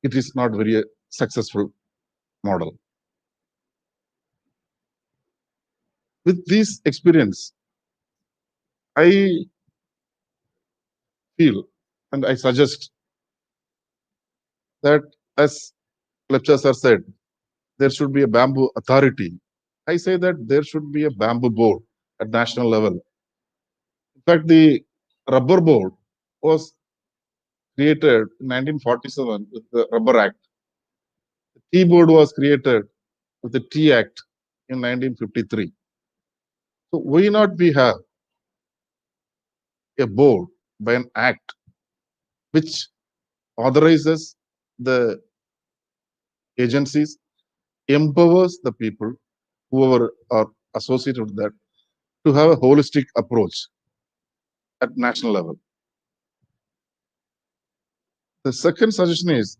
Speaker 5: it is not very successful model. With this experience, I feel and I suggest that, as lecturer sir said, there should be a bamboo authority. I say that there should be a bamboo board at national level. In fact, the rubber board was created in 1947 with the Rubber Act. The Tea Board was created with the Tea Act in 1953. So why not we have a board by an act which authorizes the agencies, empowers the people, whoever are associated with that, to have a holistic approach at national level. The second suggestion is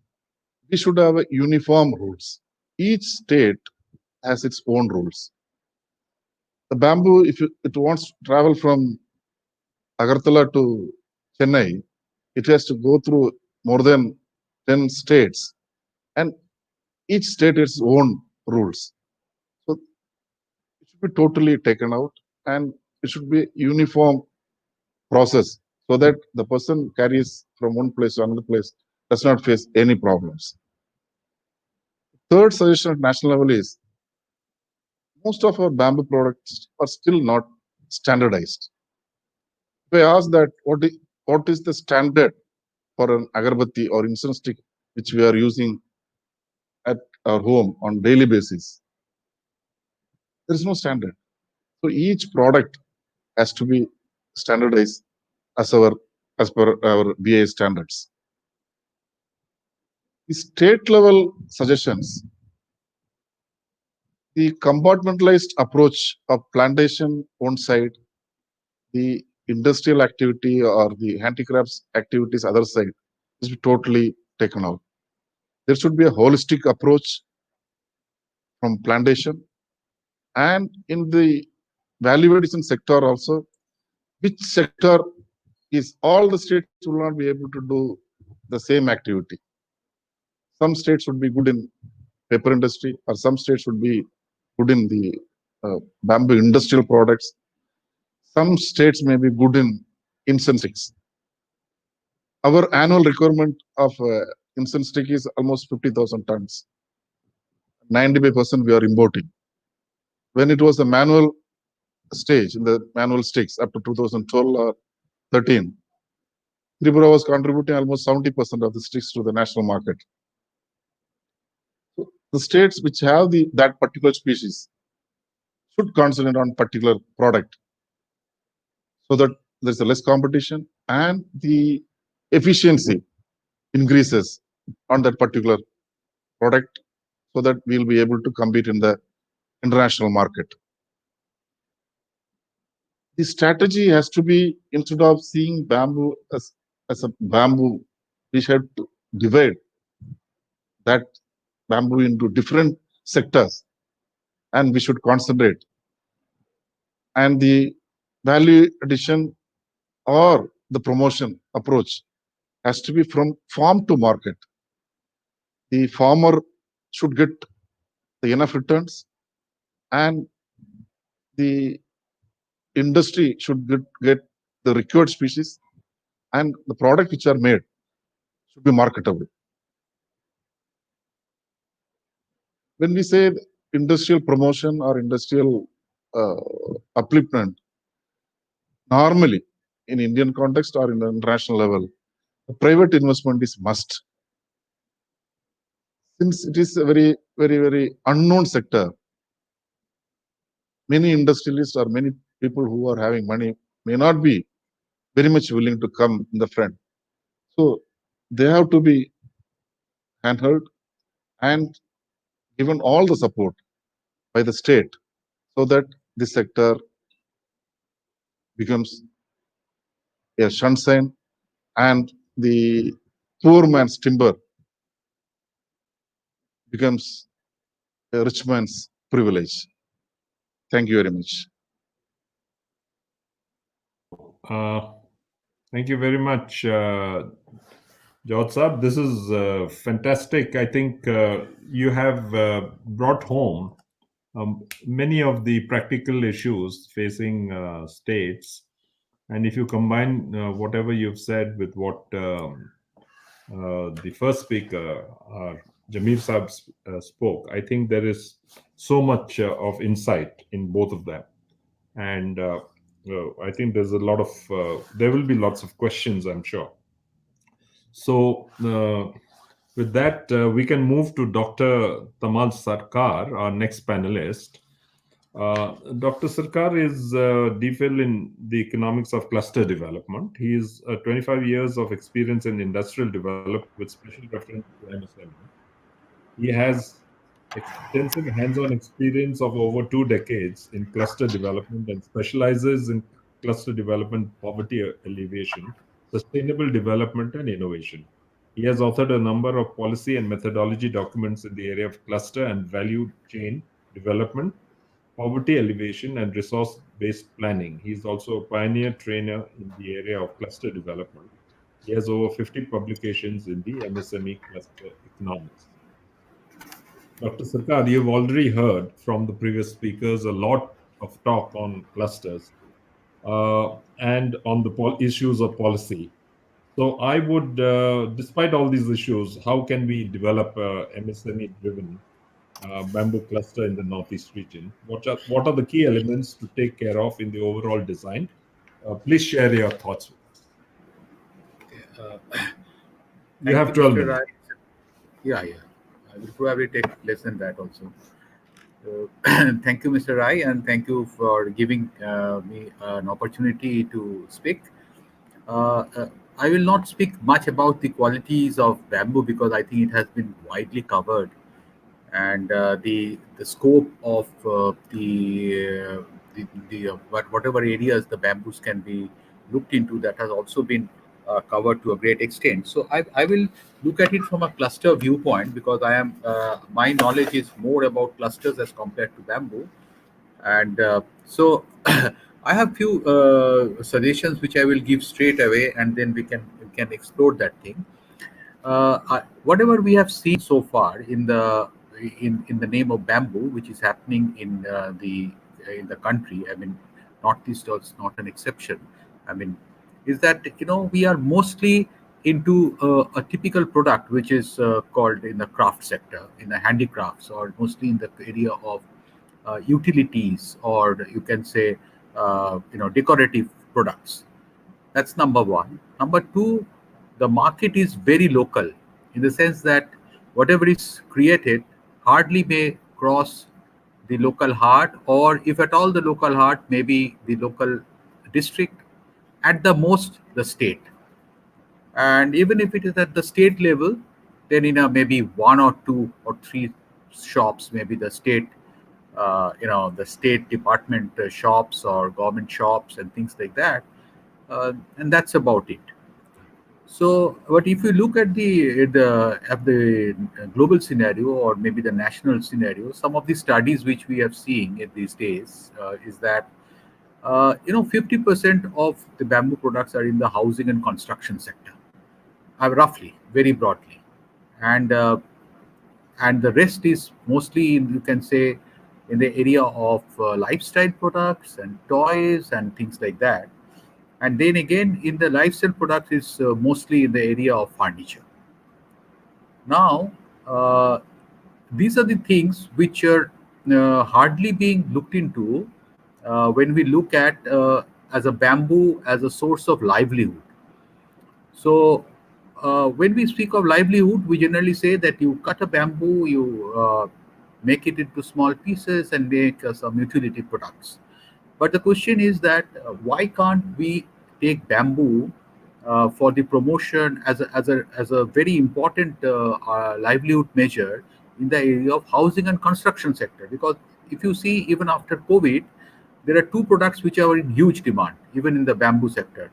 Speaker 5: we should have a uniform rules. Each state has its own rules. The bamboo, if it wants to travel from Agartala to Chennai, it has to go through more than 10 states, and each state has its own rules. So it should be totally taken out, and it should be uniform process so that the person carries from one place to another place does not face any problems. Third suggestion at national level is most of our bamboo products are still not standardized. If I ask that what is the standard for an agarbatti or incense stick which we are using at our home on daily basis, there is no standard. So each product has to be standardized as per our BA standards. The state level suggestions, the compartmentalized approach of plantation one side, the industrial activity or the handicrafts activities other side is totally taken out. There should be a holistic approach from plantation, and in the value addition sector also, which sector is all the states will not be able to do the same activity. Some states would be good in paper industry, or some states would be good in the bamboo industrial products. Some states may be good in incense sticks. Our annual requirement of incense stick is almost 50,000 tons. 95% we are importing. When it was a manual stage, in the manual sticks up to 2012 or 13, Tripura was contributing almost 70% of the sticks to the national market. So the states which have that particular species should concentrate on particular product so that there's a less competition and the efficiency increases on that particular product so that we'll be able to compete in the international market. The strategy has to be, instead of seeing bamboo as a bamboo, we should divide that bamboo into different sectors and we should concentrate. And the value addition or the promotion approach has to be from farm to market. The farmer should get the enough returns and the industry should get the required species, and the product which are made should be marketable. When we say industrial promotion or industrial upliftment, normally in Indian context or in the international level, the private investment is must. Since it is a very, very, very unknown sector, many industrialists or many people who are having money may not be very much willing to come in the front. So they have to be handheld and given all the support by the state so that this sector becomes a sunshine and the poor man's timber becomes a rich man's privilege. Thank you very much.
Speaker 2: Thank you very much, Jawad Saab. This is fantastic. I think you have brought home many of the practical issues facing states. And if you combine whatever you've said with what the first speaker, Jamir Saab, spoke, I think there is so much of insight in both of them. And I think there's a lot of, there will be lots of questions, I'm sure. So, with that, we can move to Dr. Tamal Sarkar, our next panelist. Dr. Sarkar is DPhil in the economics of cluster development. He is 25 years of experience in industrial development with special reference to MSME. He has extensive hands-on experience of over 2 decades in cluster development and specializes in cluster development, poverty alleviation, sustainable development, and innovation. He has authored a number of policy and methodology documents in the area of cluster and value chain development, poverty alleviation, and resource-based planning. He is also a pioneer trainer in the area of cluster development. He has over 50 publications in the MSME cluster economics. Dr. Sarkar, you've already heard from the previous speakers a lot of talk on clusters and on the issues of policy. So I would, despite all these issues, how can we develop a MSME-driven bamboo cluster in the Northeast region? What are the key elements to take care of in the overall design? Please share your thoughts with us. You have 12
Speaker 6: Mr.
Speaker 2: minutes.
Speaker 6: Rai. Yeah. I will probably take less than that also. Thank you, Mr. Rai, and thank you for giving me an opportunity to speak. I will not speak much about the qualities of bamboo because I think it has been widely covered, and the scope of whatever areas the bamboos can be looked into, that has also been covered to a great extent. So I will look at it from a cluster viewpoint because my knowledge is more about clusters as compared to bamboo, and so I have few suggestions which I will give straight away, and then we can explore that thing. Whatever we have seen so far in the name of bamboo, which is happening in the country, I mean, Northeast is not an exception. I mean, is that we are mostly into a typical product which is called in the craft sector, in the handicrafts, or mostly in the area of utilities, or you can say decorative products. That's number one. Number two, the market is very local in the sense that whatever is created hardly may cross the local heart, or if at all the local heart, maybe the local district, at the most the state. And even if it is at the state level, then in a maybe one or two or three shops, maybe the state department shops or government shops and things like that, and that's about it. So, but if you look at the global scenario or maybe the national scenario, some of the studies which we have seen in these days is that 50% of the bamboo products are in the housing and construction sector, roughly, very broadly, and the rest is mostly you can say in the area of lifestyle products and toys and things like that. And then again, in the lifestyle products is mostly in the area of furniture. Now, these are the things which are hardly being looked into when we look at as a bamboo as a source of livelihood. So, when we speak of livelihood, we generally say that you cut a bamboo, you make it into small pieces and make some utility products. But the question is that why can't we take bamboo for the promotion as a very important livelihood measure in the area of housing and construction sector? Because if you see, even after COVID, there are two products which are in huge demand, even in the bamboo sector.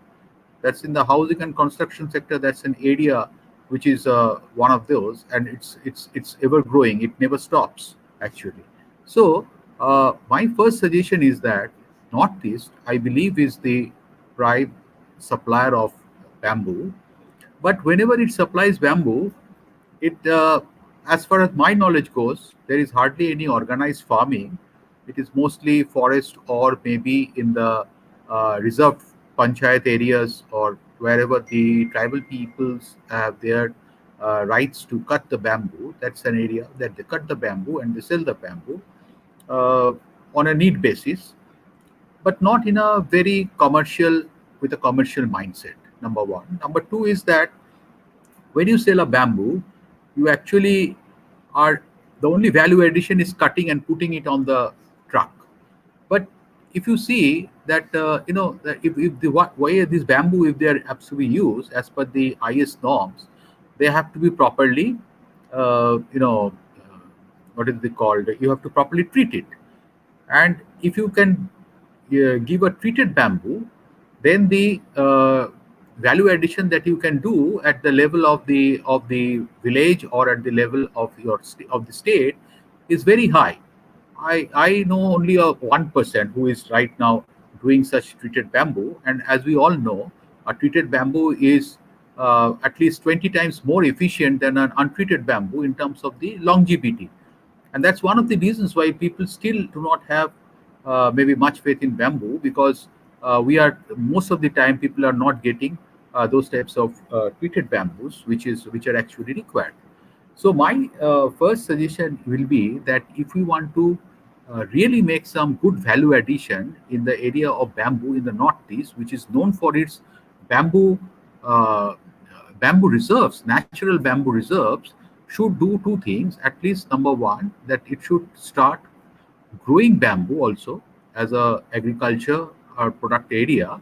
Speaker 6: That's in the housing and construction sector. That's an area which is one of those, and it's ever growing. It never stops actually. So my first suggestion is that Northeast, I believe, is the prime supplier of bamboo. But whenever it supplies bamboo, as far as my knowledge goes, there is hardly any organized farming. It is mostly forest or maybe in the reserved panchayat areas or wherever the tribal peoples have their rights to cut the bamboo. That's an area that they cut the bamboo and they sell the bamboo uh, on a need basis, but not in a very commercial with a commercial mindset. Number one. Number two is that when you sell a bamboo, you actually are, the only value addition is cutting and putting it on the truck. But if you see that, that if the why this bamboo, if they are absolutely used as per the IS norms, they have to be properly, uh, you know, uh, what is it called? You have to properly treat it. And if you can give a treated bamboo, then the value addition that you can do at the level of the village or at the level of of the state is very high. I know only a 1% who is right now doing such treated bamboo, and as we all know, a treated bamboo is at least 20 times more efficient than an untreated bamboo in terms of the longevity. And that's one of the reasons why people still do not have maybe much faith in bamboo, because we are, most of the time people are not getting those types of treated bamboos which are actually required. So my first suggestion will be that if we want to really make some good value addition in the area of bamboo in the Northeast, which is known for its bamboo uh, bamboo reserves, natural bamboo reserves, should do two things. At least number one, that it should start growing bamboo also as a agriculture or product area.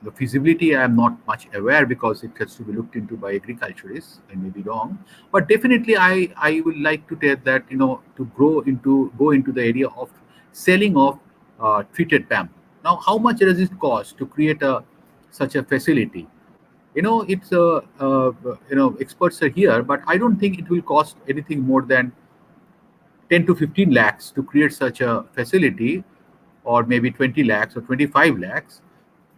Speaker 6: The feasibility I am not much aware, because it has to be looked into by agriculturists. I may be wrong, but definitely I would like to tell that, to go into the area of selling of treated bamboo. Now, how much does it cost to create a such a facility? It's experts are here, but I don't think it will cost anything more than 10 to 15 lakhs to create such a facility, or maybe 20 lakhs or 25 lakhs,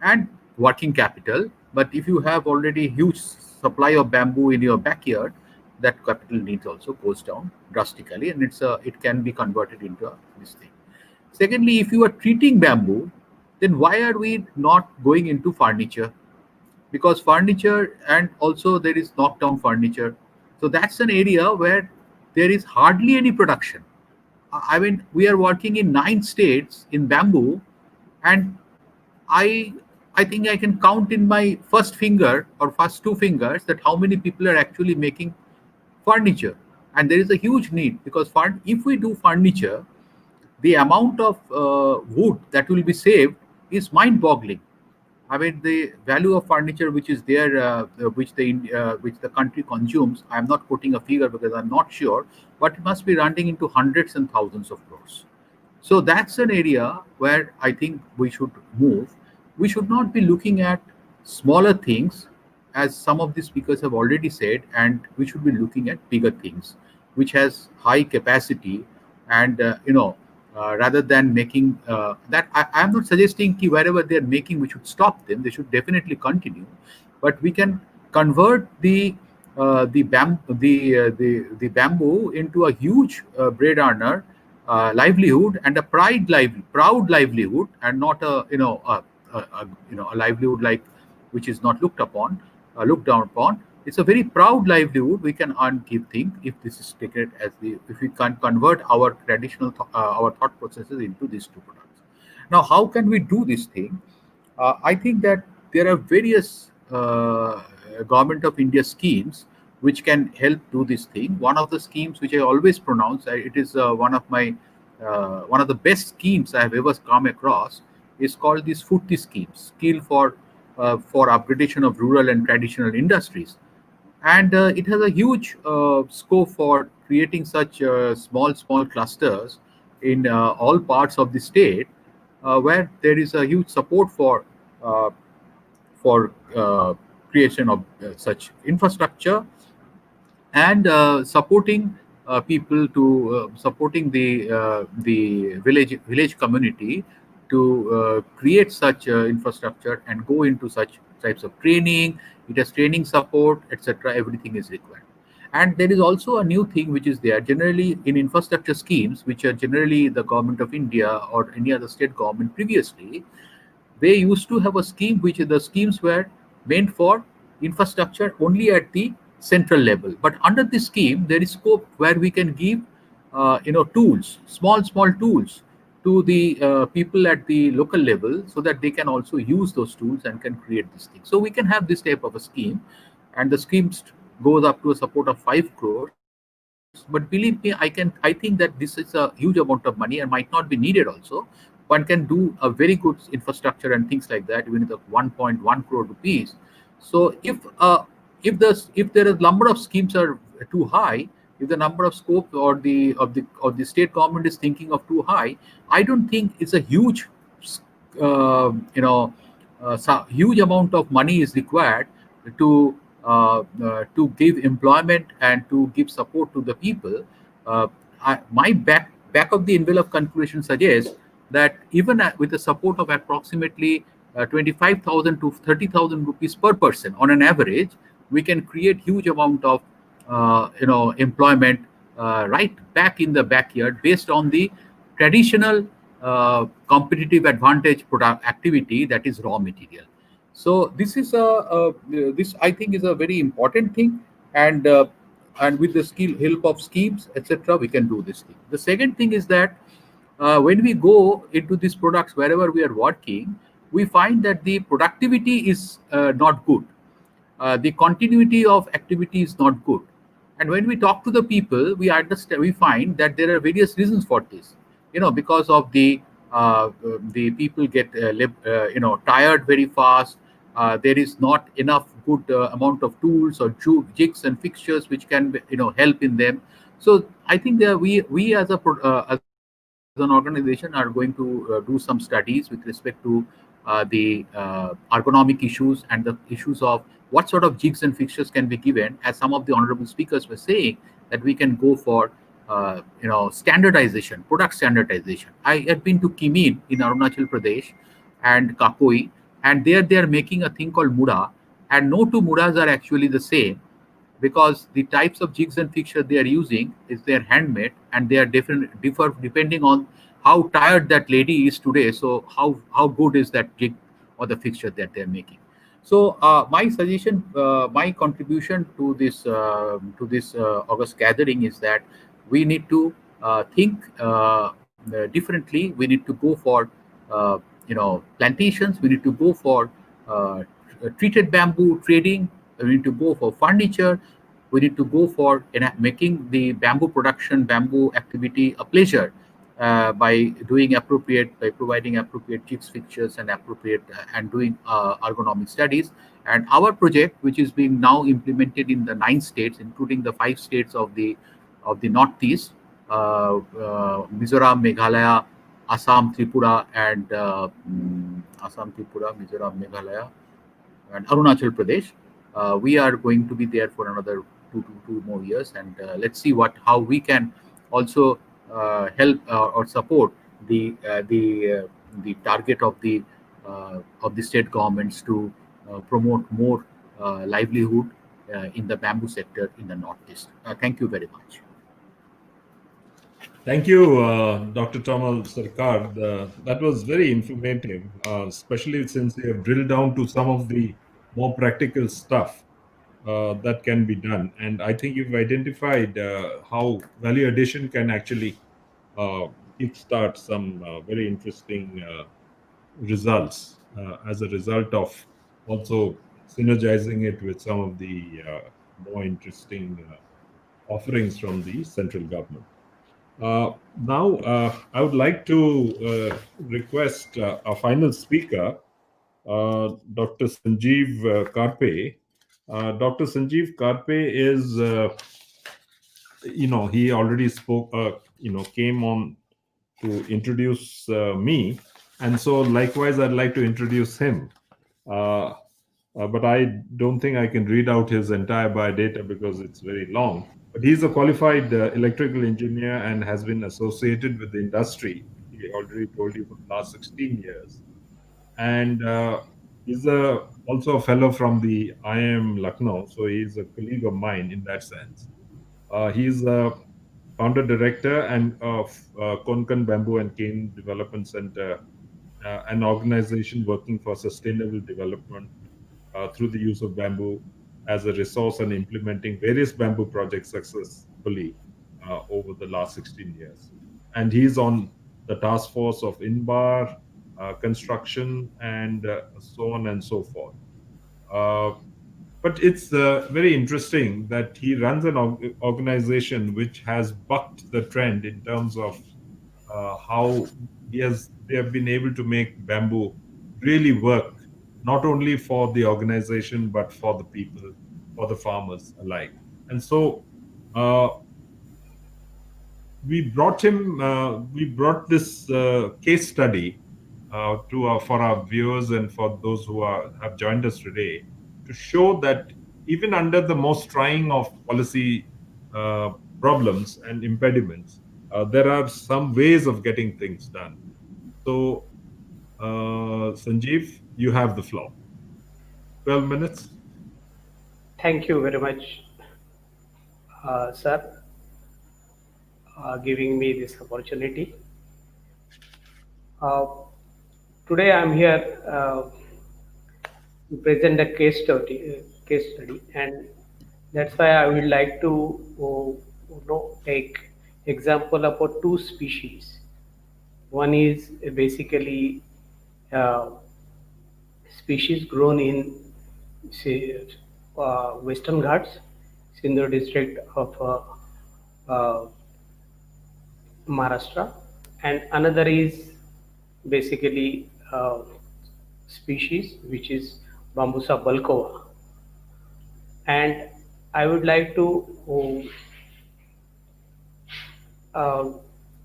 Speaker 6: and working capital. But if you have already huge supply of bamboo in your backyard, that capital needs also goes down drastically, and it can be converted into this thing. Secondly, if you are treating bamboo, then why are we not going into furniture? Because furniture, and also there is knockdown furniture. So that's an area where there is hardly any production. I mean, we are working in 9 states in bamboo, and I I think I can count in my first finger or first two fingers that how many people are actually making furniture. And there is a huge need, because if we do furniture, the amount of wood that will be saved is mind-boggling. I mean, the value of furniture which is there, which the country consumes. I'm not quoting a figure because I'm not sure, but it must be running into hundreds and thousands of crores. So that's an area where I think we should move. We should not be looking at smaller things, as some of the speakers have already said, and we should be looking at bigger things, which has high capacity. And rather than making that, I'm not suggesting ki wherever they are making, we should stop them. They should definitely continue, but we can convert the bamboo into a huge bread earner, livelihood, and a proud livelihood, and not a livelihood like which is not looked down upon. It's a very proud livelihood. We can earn keep thing if this is taken as if we can convert our traditional our thought processes into these two products. Now, how can we do this thing? I think that there are various government of India schemes which can help do this thing. One of the schemes which I always pronounce, it is one of the best schemes I have ever come across, is called this Furti scheme, skill for upgradation of rural and traditional industries. And it has a huge scope for creating such small clusters in all parts of the state, where there is a huge support uh, for creation of such infrastructure, and supporting people to supporting the village community to create such infrastructure and go into such types of training. It has training support, etc. Everything is required. And there is also a new thing which is there generally in infrastructure schemes, which are generally the government of India or any other state government previously. They used to have a scheme which the schemes were meant for infrastructure only at the central level. But under this scheme, there is scope where we can give tools, small tools, to the people at the local level, so that they can also use those tools and can create this thing. So we can have this type of a scheme. and the schemes goes up to a support of 5 crores. But believe me, I think that this is a huge amount of money and might not be needed also. One can do a very good infrastructure and things like that even with a 1.1 crore rupees. So if there is number of schemes are too high, if the number of scope or the state government is thinking of too high, I don't think it's a huge uh, you know huge amount of money is required to to give employment and to give support to the people. Uh, my back of the envelope calculation suggests that even with the support of approximately 25,000 to 30,000 rupees per person on an average, we can create huge amount of employment right back in the backyard based on the traditional competitive advantage product activity, that is raw material. So this is this I think is a very important thing, and and with the skill help of schemes etc. we can do this thing. The second thing is that when we go into these products wherever we are working, we find that the productivity is not good, the continuity of activity is not good. And when we talk to the people, we understand, we find that there are various reasons for this. Because of the people get tired very fast. There is not enough good amount of tools or jigs and fixtures which can help in them. So I think that we as an organization are going to do some studies with respect to the ergonomic issues and the issues of what sort of jigs and fixtures can be given, as some of the honorable speakers were saying, that we can go for standardization, product standardization. I have been to Kimin in Arunachal Pradesh and Kakoi, and there they are making a thing called Muda, and no two Mudas are actually the same, because the types of jigs and fixtures they are using is their handmade, and they are differ depending on how tired that lady is today. So how good is that jig or the fixture that they are making. So my suggestion, my contribution to this August gathering is that we need to think differently. We need to go for plantations. We need to go for treated bamboo trading. We need to go for furniture. We need to go for making the bamboo production, bamboo activity a pleasure, by providing appropriate jigs, fixtures, and appropriate and doing ergonomic studies. And our project, which is being now implemented in the 9 states, including the 5 states of the northeast, Mizoram, Meghalaya, Assam, Tripura, and Assam, Tripura, Mizoram, Meghalaya, and Arunachal Pradesh. We are going to be there for another two more years, and let's see how we can also help or support the target of the state governments to promote more livelihood in the bamboo sector in the northeast. Thank you very much.
Speaker 2: Thank you, Dr. Tamal Sarkar. That was very informative, especially since you have drilled down to some of the more practical stuff that can be done. And I think you've identified how value addition can actually kickstart some very interesting results as a result of also synergizing it with some of the more interesting offerings from the central government. Now, I would like to request our final speaker, Dr. Sanjeev Karpe. Dr. Sanjeev Karpe is, he already spoke, came on to introduce me. And so likewise, I'd like to introduce him. But I don't think I can read out his entire biodata because it's very long. But he's a qualified electrical engineer and has been associated with the industry. He already told you for the last 16 years. And he's also a fellow from the IIM Lucknow. So he's a colleague of mine in that sense. He's a founder director and of Konkan Bamboo and Cane Development Center, an organization working for sustainable development through the use of bamboo as a resource and implementing various bamboo projects successfully over the last 16 years. And he's on the task force of INBAR, construction, and so on and so forth. But it's very interesting that he runs an organization which has bucked the trend in terms of how they have been able to make bamboo really work, not only for the organization but for the people, for the farmers alike. And so uh, we brought this case study for our viewers and for those who have joined us today, to show that even under the most trying of policy uh, problems and impediments, there are some ways of getting things done. So, Sanjeev, you have the floor. 12 minutes.
Speaker 1: Thank you very much, sir, giving me this opportunity. Uh, Today I'm here to present a case study, and that's why I would like to take example about two species. One is basically uh, species grown in, say, Western Ghats, Sindhu district of uh, Maharashtra, and another is basically species which is Bambusa bulkova. And I would like to uh,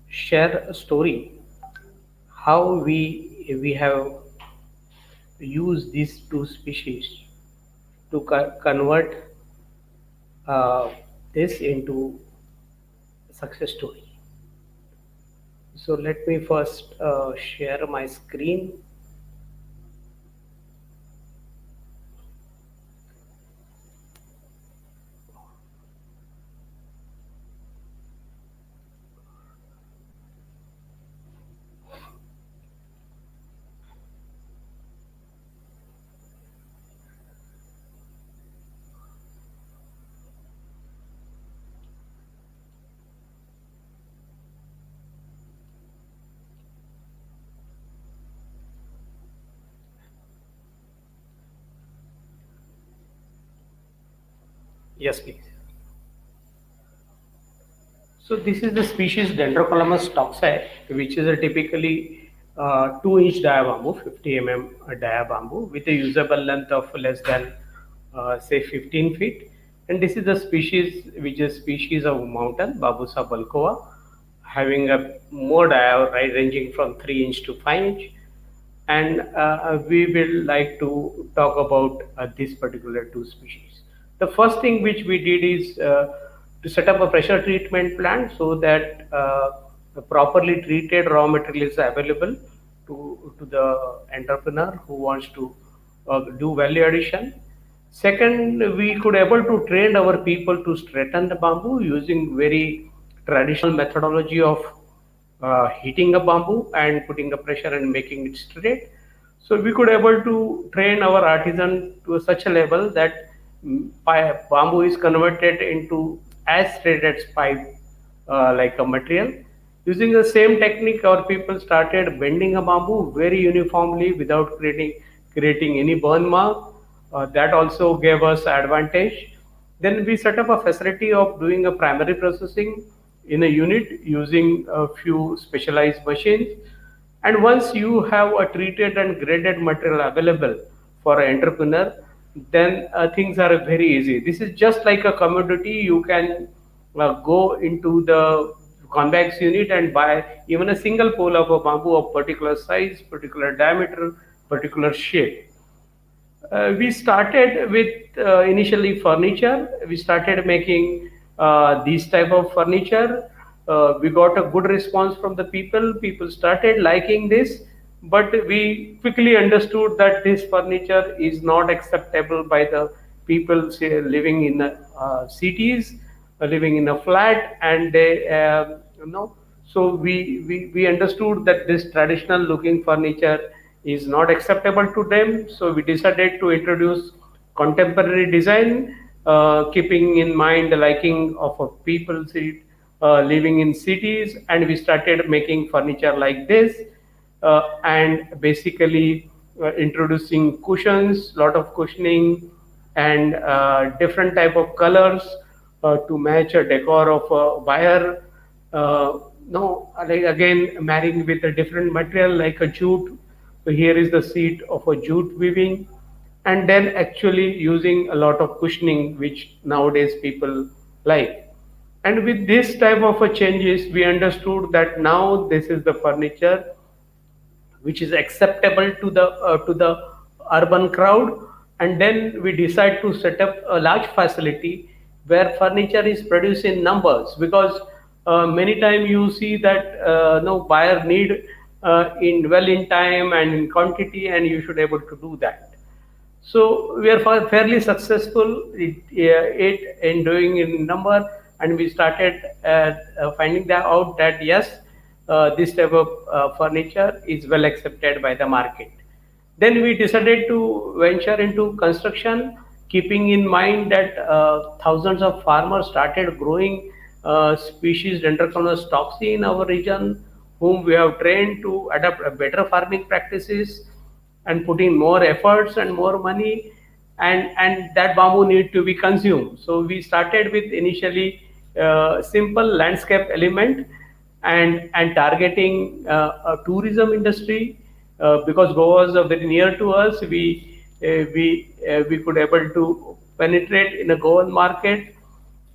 Speaker 1: share a story how we have used these two species to convert this into a success story. So let me first share my screen. Yes, please. So this is the species Dendrocalamus toxae, which is a typically 2-inch dia bamboo, 50 dia bamboo with a usable length of less than say 15 feet. And this is the species which is species of mountain, Babusa bulkova, having a more dia right, ranging from 3-inch to 5-inch. And we will like to talk about this particular two species. The first thing which we did is to set up a pressure treatment plant so that the properly treated raw material is available to the entrepreneur who wants to do value addition. Second, we could able to train our people to straighten the bamboo using very traditional methodology of heating a bamboo and putting a pressure and making it straight. So we could able to train our artisan to such a level that bamboo is converted into as straight as pipe like a material. Using the same technique, our people started bending a bamboo very uniformly without creating any burn mark. That also gave us advantage. Then we set up a facility of doing a primary processing in a unit using a few specialized machines. And once you have a treated and graded material available for an entrepreneur, then things are very easy. This is just like a commodity. You can go into the convex unit and buy even a single pole of a bamboo of particular size, particular diameter, particular shape. We started with initially furniture. We started making these type of furniture. We got a good response from the people. People started liking this, but we quickly understood that this furniture is not acceptable by the people, say, living in cities, living in a flat, and they so we understood that this traditional looking furniture is not acceptable to them. So we decided to introduce contemporary design, keeping in mind the liking of people living in cities, and we started making furniture like this, and basically introducing cushions, lot of cushioning, and different type of colors to match a decor of a wire. No, like again marrying with a different material like a jute. So here is the seat of a jute weaving, and then actually using a lot of cushioning, which nowadays people like. And with this type of a changes, we understood that now this is the furniture which is acceptable to the urban crowd. And then we decide to set up a large facility where furniture is produced in numbers, because many times you see that no buyer need in well in time and in quantity, and you should able to do that. So we are fairly successful it in doing in number, and we started finding that out that yes, this type of furniture is well accepted by the market. Then we decided to venture into construction, keeping in mind that thousands of farmers started growing species Dendrochronos toxi in our region, whom we have trained to adopt a better farming practices and putting more efforts and more money, and that bamboo need to be consumed. So we started with initially simple landscape element, and targeting a tourism industry, because Goa is very near to us. We could able to penetrate in a Goan market.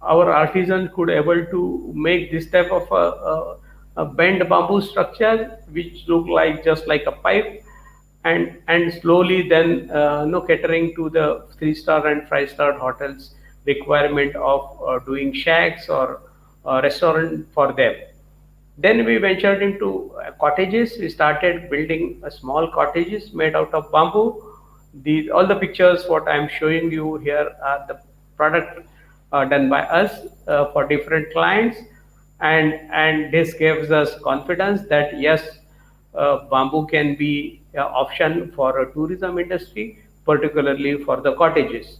Speaker 1: Our artisans could able to make this type of a bent bamboo structure which look like just like a pipe, and slowly then catering to the 3-star and 5-star hotels requirement of doing shacks or restaurant for them. Then we ventured into cottages. We started building a small cottages made out of bamboo. All the pictures what I am showing you here are the product done by us for different clients, and this gives us confidence that yes, bamboo can be option for a tourism industry, particularly for the cottages.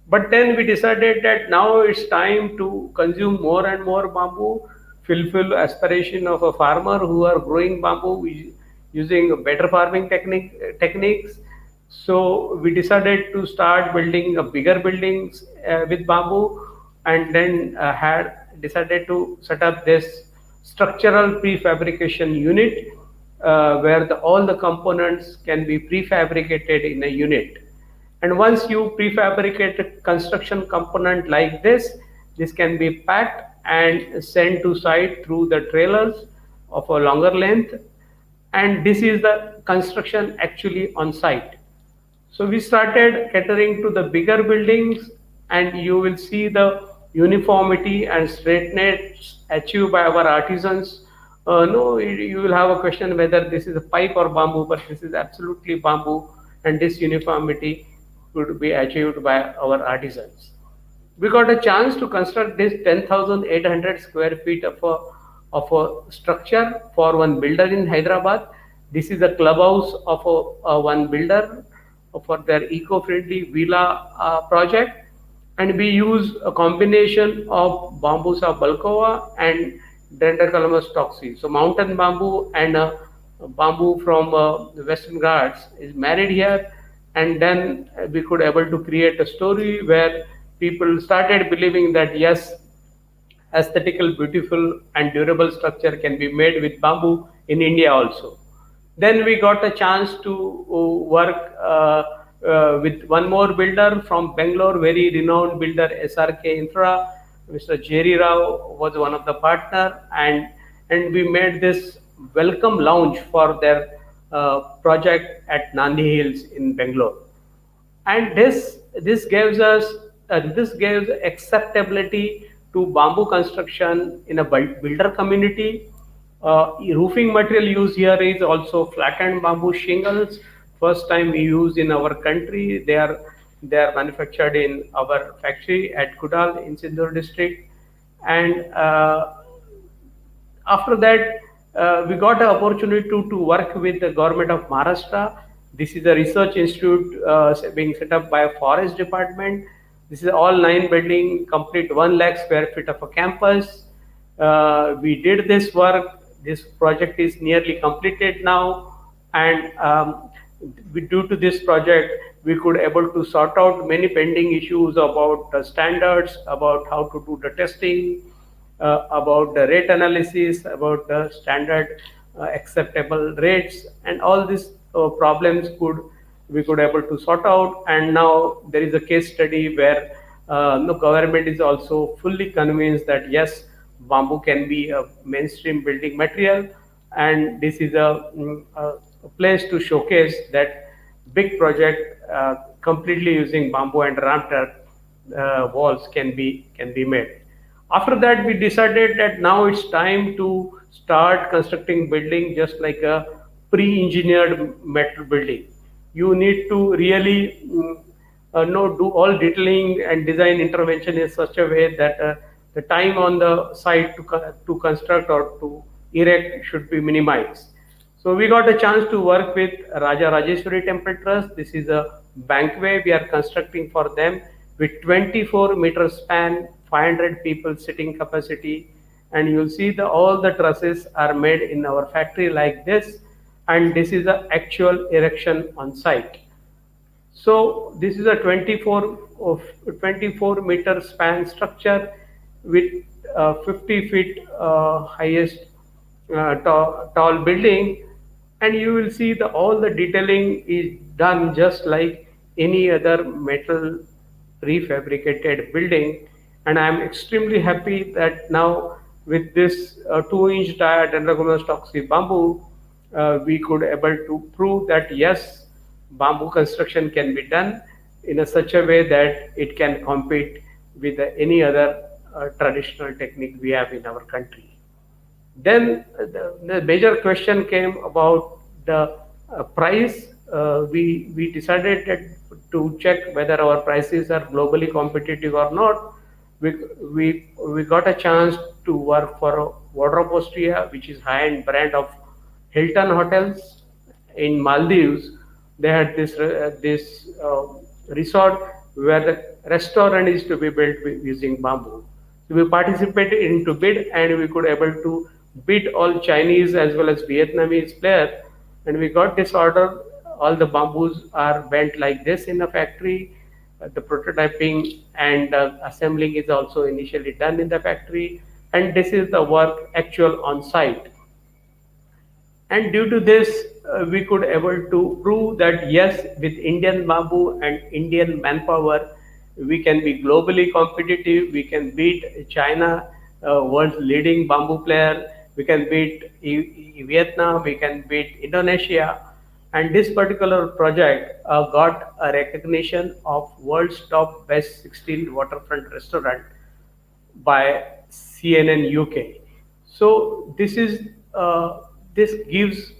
Speaker 1: But then we decided that now it's time to consume more and more bamboo, fulfill aspiration of a farmer who are growing bamboo using better farming techniques. So we decided to start building a bigger buildings with bamboo, and then had decided to set up this structural prefabrication unit where all the components can be prefabricated in a unit. And once you prefabricate a construction component like this can be packed and sent to site through the trailers of a longer length. And this is the construction actually on site. So we started catering to the bigger buildings, and you will see the uniformity and straightness achieved by our artisans. No, you will have a question whether this is a pipe or bamboo, but this is absolutely bamboo, and this uniformity could be achieved by our artisans. We got a chance to construct this 10,800 square feet of a structure for one builder in Hyderabad. This is a clubhouse of one builder for their eco-friendly villa project, and we use a combination of Bambusa balcova and Dendrochronos toxi. So mountain bamboo and bamboo from the Western Ghats is married here, and then we could able to create a story where people started believing that yes, aesthetical, beautiful, and durable structure can be made with bamboo in India also. Then we got a chance to work with one more builder from Bangalore, very renowned builder SRK Infra. Mr. Jerry Rao was one of the partner, and we made this welcome lounge for their project at Nandi Hills in Bangalore. And this gives us this gives acceptability to bamboo construction in a builder community. Roofing material used here is also flattened bamboo shingles. First time we use in our country. They are manufactured in our factory at Kudal in Sindur district, and after that, we got an opportunity to work with the government of Maharashtra. This is a research institute being set up by a forest department. This is all 9 building, complete 1 lakh square feet of a campus. We did this work. This project is nearly completed now, and due to this project, we could able to sort out many pending issues about the standards, about how to do the testing, about the rate analysis, about the standard acceptable rates, and all these problems could we could able to sort out. And now there is a case study where the government is also fully convinced that yes, bamboo can be a mainstream building material, and this is a place to showcase that big project completely using bamboo and ramter walls can be made. After that, we decided that now it's time to start constructing building just like a pre-engineered metal building. You need to really know do all detailing and design intervention in such a way that the time on the site to construct or to erect should be minimized. So we got a chance to work with Raja Rajeshwari Temple Trust. This is a bankway we are constructing for them with 24-meter span, 500 people sitting capacity, and you'll see all the trusses are made in our factory like this, and this is the actual erection on site. So this is a 24-meter span structure with 50 feet highest tall building, and you will see all the detailing is done just like any other metal prefabricated building. And I am extremely happy that now with this 2-inch dia dendrogonous toxic bamboo, we could able to prove that yes, bamboo construction can be done in such a way that it can compete with any other traditional technique we have in our country. Then the major question came about the price. We decided that to check whether our prices are globally competitive or not. We got a chance to work for Wardrobe Austria, which is high-end brand of Hilton hotels in Maldives. They had this resort where the restaurant is to be built using bamboo. So we participated into bid, and we could able to beat all Chinese as well as Vietnamese player, and we got this order. All the bamboos are bent like this in a factory. The prototyping and assembling is also initially done in the factory, and this is the work actual on site. And due to this, we could able to prove that yes, with Indian bamboo and Indian manpower, we can be globally competitive. We can beat China, world's leading bamboo player. We can beat Vietnam. We can beat Indonesia. And this particular project got a recognition of world's top best 16 waterfront restaurant by CNN UK. So this gives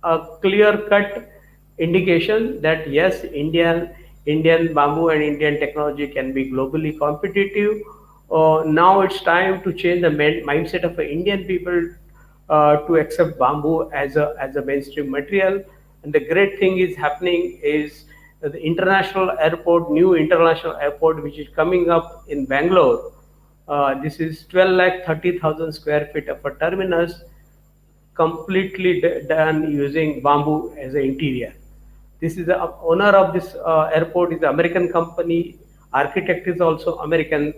Speaker 1: a clear-cut indication that yes, Indian bamboo and Indian technology can be globally competitive. Now it's time to change the mindset of the Indian people to accept bamboo as a mainstream material. And the great thing is happening is the new international airport, which is coming up in Bangalore. This is 12 lakh 30,000 square feet of a terminus, completely done using bamboo as an interior. This is the owner of this airport is American company. Architect is also American,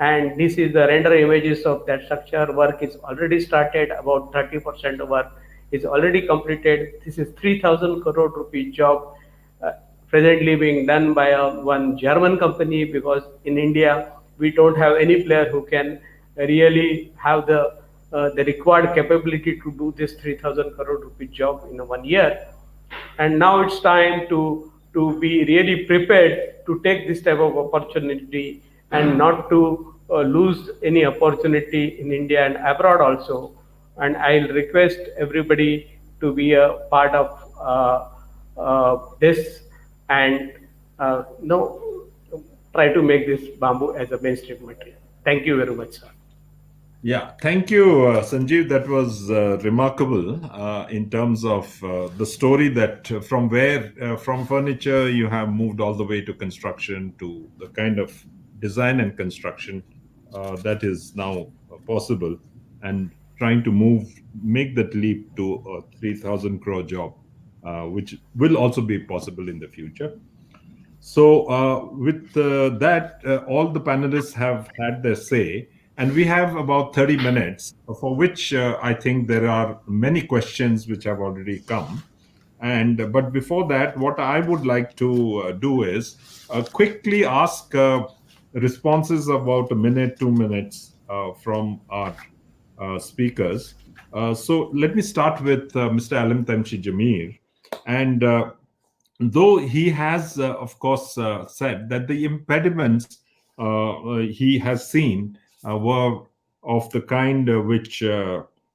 Speaker 1: and this is the render images of that structure. Work is already started. About 30% of work is already completed. This is 3,000 crore rupee job uh, presently being done by one German company, because in India we don't have any player who can really have the required capability to do this 3,000 crore rupee job in 1 year. And now it's time to be really prepared to take this type of opportunity and not to lose any opportunity in India and abroad also. And I'll request everybody to be a part of this, and no, try to make this bamboo as a mainstream material. Thank you very much, sir.
Speaker 2: Yeah, thank you, Sanjeev. That was remarkable in terms of the story that from furniture you have moved all the way to construction to the kind of design and construction that is now possible, and trying to make that leap to a 3,000 crore job, which will also be possible in the future. So, with that, all the panelists have had their say, and we have about 30 minutes, for which I think there are many questions which have already come. And but before that, what I would like to do is quickly ask responses about a minute, 2 minutes from our speakers. So let me start with Mr. Alim Tamshi Jamir. And though he has, of course, said that the impediments he has seen were of the kind which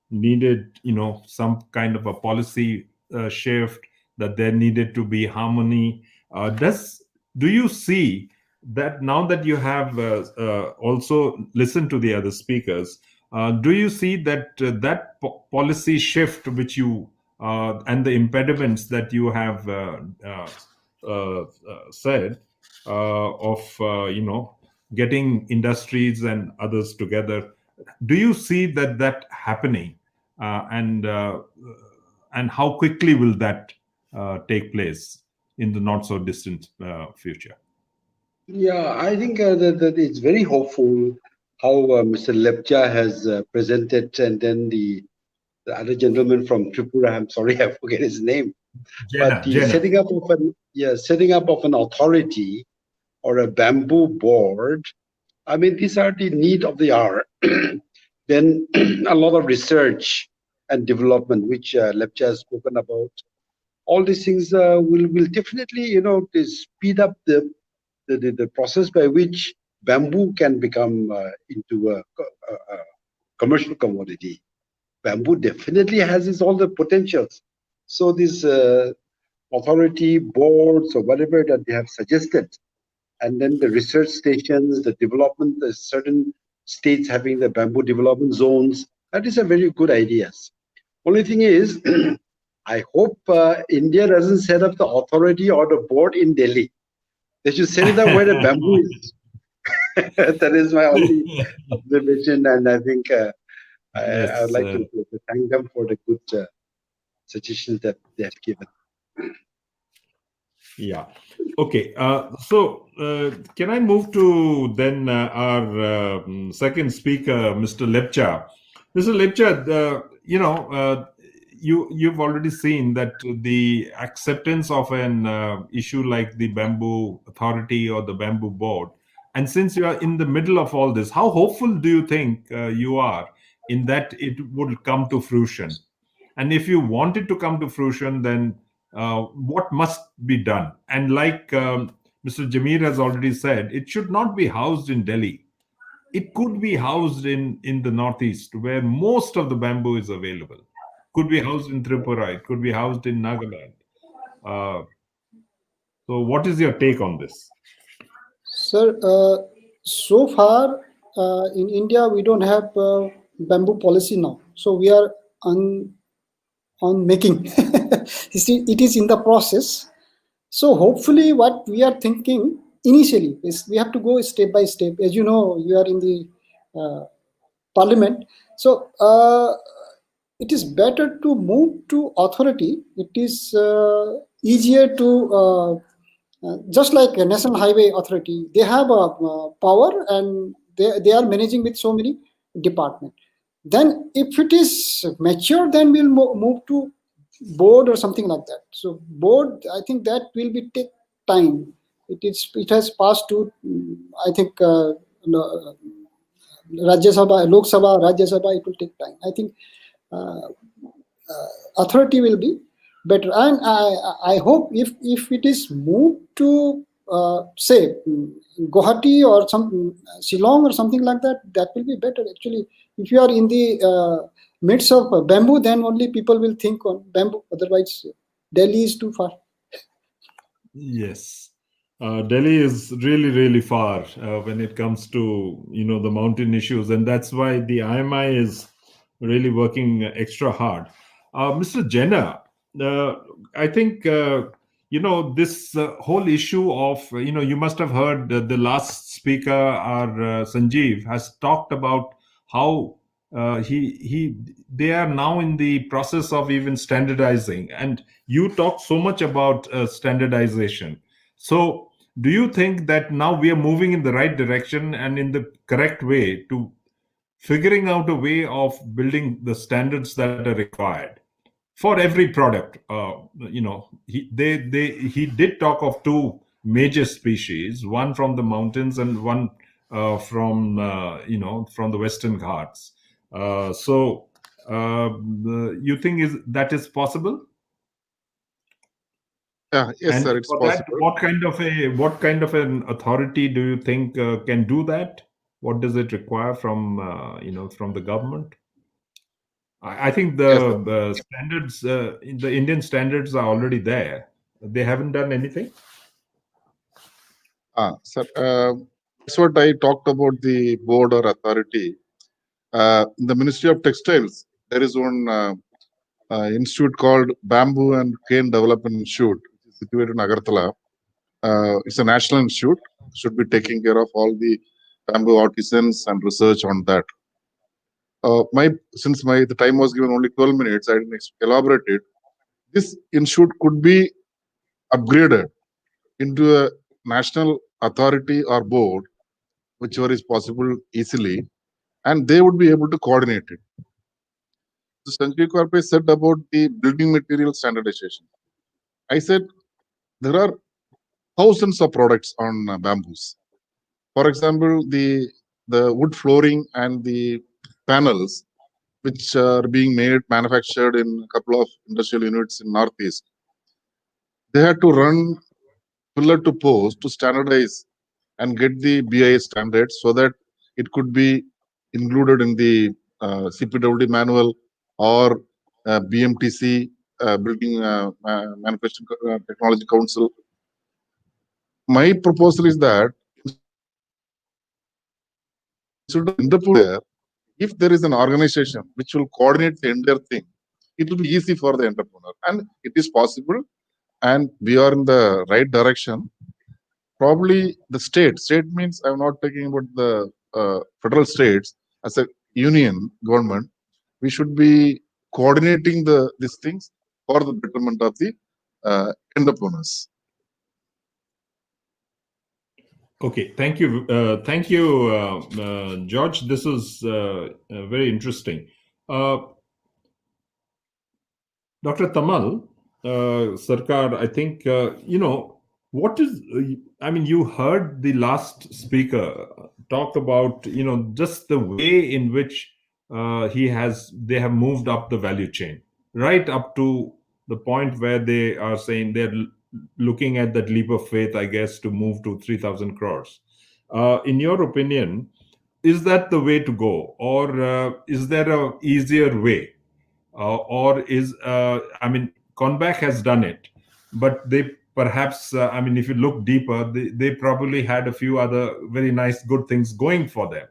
Speaker 2: needed, some kind of a policy shift, that there needed to be harmony. Do you see that now that you have also listened to the other speakers, do you see that policy shift which you and the impediments that you have said of getting industries and others together, do you see that happening, and how quickly will that take place in the not so distant future?
Speaker 3: Yeah, I think that it's very hopeful how Mr. Lepcha has presented, and then the other gentleman from Tripura, I'm sorry, I forget his name, but the
Speaker 2: Jenna.
Speaker 3: setting up of an authority or a bamboo board. I mean, these are the need of the hour. Then a lot of research and development, which Lepcha has spoken about. All these things will definitely, to speed up the process by which bamboo can become into a commercial commodity. Bamboo definitely has all the potentials. So these authority boards or whatever that they have suggested, and then the research stations, the development, the certain states having the bamboo development zones, that is a very good idea. Only thing is, I hope India doesn't set up the authority or the board in Delhi. They should set it up where the bamboo is. That is my only observation, and I think I would like to thank them for the good suggestions that they have given.
Speaker 2: Yeah. Okay. So can I move to then our second speaker, Mr. Lepcha? Mr. Lepcha, you've already seen that the acceptance of an issue like the Bamboo Authority or the Bamboo Board, and since you are in the middle of all this, how hopeful do you think you are in that it would come to fruition? And if you want it to come to fruition, then what must be done? And like Mr. Jamir has already said, it should not be housed in Delhi. It could be housed in the Northeast, where most of the bamboo is available. Could be housed in Tripura. It could be housed in Nagaland. So what is your take on this?
Speaker 4: Sir, so far in India, we don't have bamboo policy now. So we are on making. You see, it is in the process. So hopefully what we are thinking initially is we have to go step by step. As you know, you are in the parliament. So it is better to move to authority. It is easier to, just like a National Highway Authority, they have a power and they are managing with so many departments. Then if it is mature, then we'll move to board or something like that. So board, I think that will be take time. It has passed to, I think, Rajya Sabha, Lok Sabha, Rajya Sabha, it will take time. I think authority will be better. And I hope if it is moved to, say, Guwahati or some Shillong or something like that, that will be better. Actually, if you are in the midst of bamboo, then only people will think on bamboo. Otherwise, Delhi is too far.
Speaker 2: Yes. Delhi is really, really far when it comes to, the mountain issues. And that's why the IMI is really working extra hard. Mr. Jenna, I think, this whole issue of, you must have heard the last speaker, our Sanjeev, has talked about how they are now in the process of even standardizing. And you talk so much about standardization. So do you think that now we are moving in the right direction and in the correct way to figuring out a way of building the standards that are required for every product? He did talk of two major species, one from the mountains and one from from the Western Ghats. You think that is possible?
Speaker 5: Yeah, yes,
Speaker 2: And
Speaker 5: sir, it's
Speaker 2: for that,
Speaker 5: possible.
Speaker 2: what kind of an authority do you think can do that? What does it require from from the government? I think
Speaker 5: Yes, sir.
Speaker 2: the standards, the Indian standards are already there. They haven't done anything.
Speaker 5: Sir, that's what I talked about the board or authority. In the Ministry of Textiles, there is one institute called Bamboo and Cane Development Institute, which is situated in Agartala. It's a national institute, should be taking care of all the bamboo artisans and research on that. Since the time was given only 12 minutes, I didn't elaborate it. This institute could be upgraded into a national authority or board, whichever is possible easily, and they would be able to coordinate it. So Sanjay Korpe said about the building material standardization. I said there are thousands of products on bamboos. For example, the wood flooring and the panels, which are being manufactured in a couple of industrial units in Northeast, they had to run pillar to post to standardize and get the BIS standards so that it could be included in the CPWD manual or BMTC, Building Manufacturing Technology Council. My proposal is that there, if there is an organization which will coordinate the entire thing, it will be easy for the entrepreneur, and it is possible, and we are in the right direction. Probably the state means I'm not talking about the federal states. As a union government, we should be coordinating these things for the betterment of the entrepreneurs.
Speaker 2: Okay, thank you, George. This is very interesting. Dr. Tamal, Sarkar, I think, what is, I mean, you heard the last speaker talk about, just the way in which they have moved up the value chain, right up to the point where they are saying they're looking at that leap of faith, I guess, to move to 3,000 crores. In your opinion, is that the way to go, or is there a easier way? Or is KONBAC has done it, but they perhaps if you look deeper, they probably had a few other very nice good things going for them.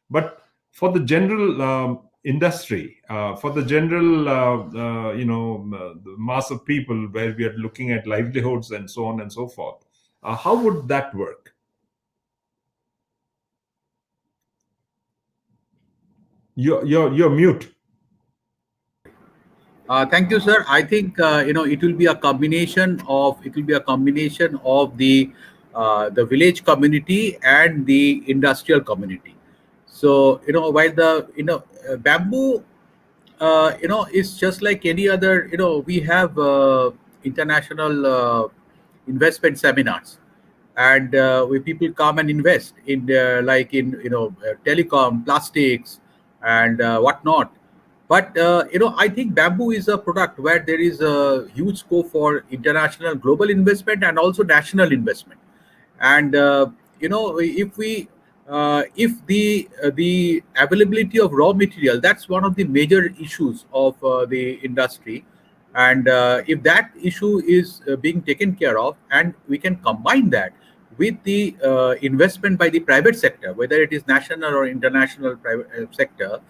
Speaker 2: But for the general industry, for the general the mass of people, where we are looking at livelihoods and so on and so forth, how would that work? You're mute.
Speaker 6: Thank you, sir. I think it will be a combination of the village community and the industrial community. So while the bamboo is just like any other. We have international investment seminars, and where people come and invest in like in telecom, plastics, and whatnot. But I think bamboo is a product where there is a huge scope for international, global investment and also national investment. And if the availability of raw material, that's one of the major issues of the industry. And if that issue is being taken care of, and we can combine that with the investment by the private sector, whether it is national or international private sector,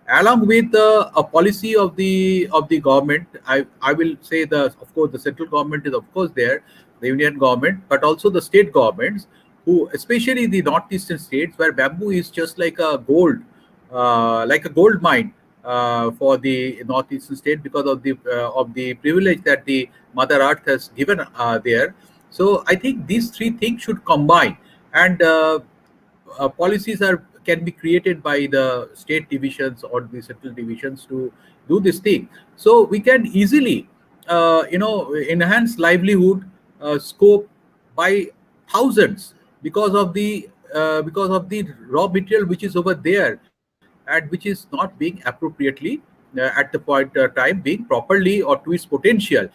Speaker 6: along with a policy of the government. I will say, of course the central government is of course there, the union government, but also the state governments, who, especially the northeastern states, where bamboo is just like a gold mine for the northeastern state, because of the privilege that the Mother Earth has given there. So I think these three things should combine, and policies can be created by the state divisions or the central divisions to do this thing. So we can easily, enhance livelihood scope by thousands because of the raw material which is over there and which is not being appropriately at the point time being properly or to its potential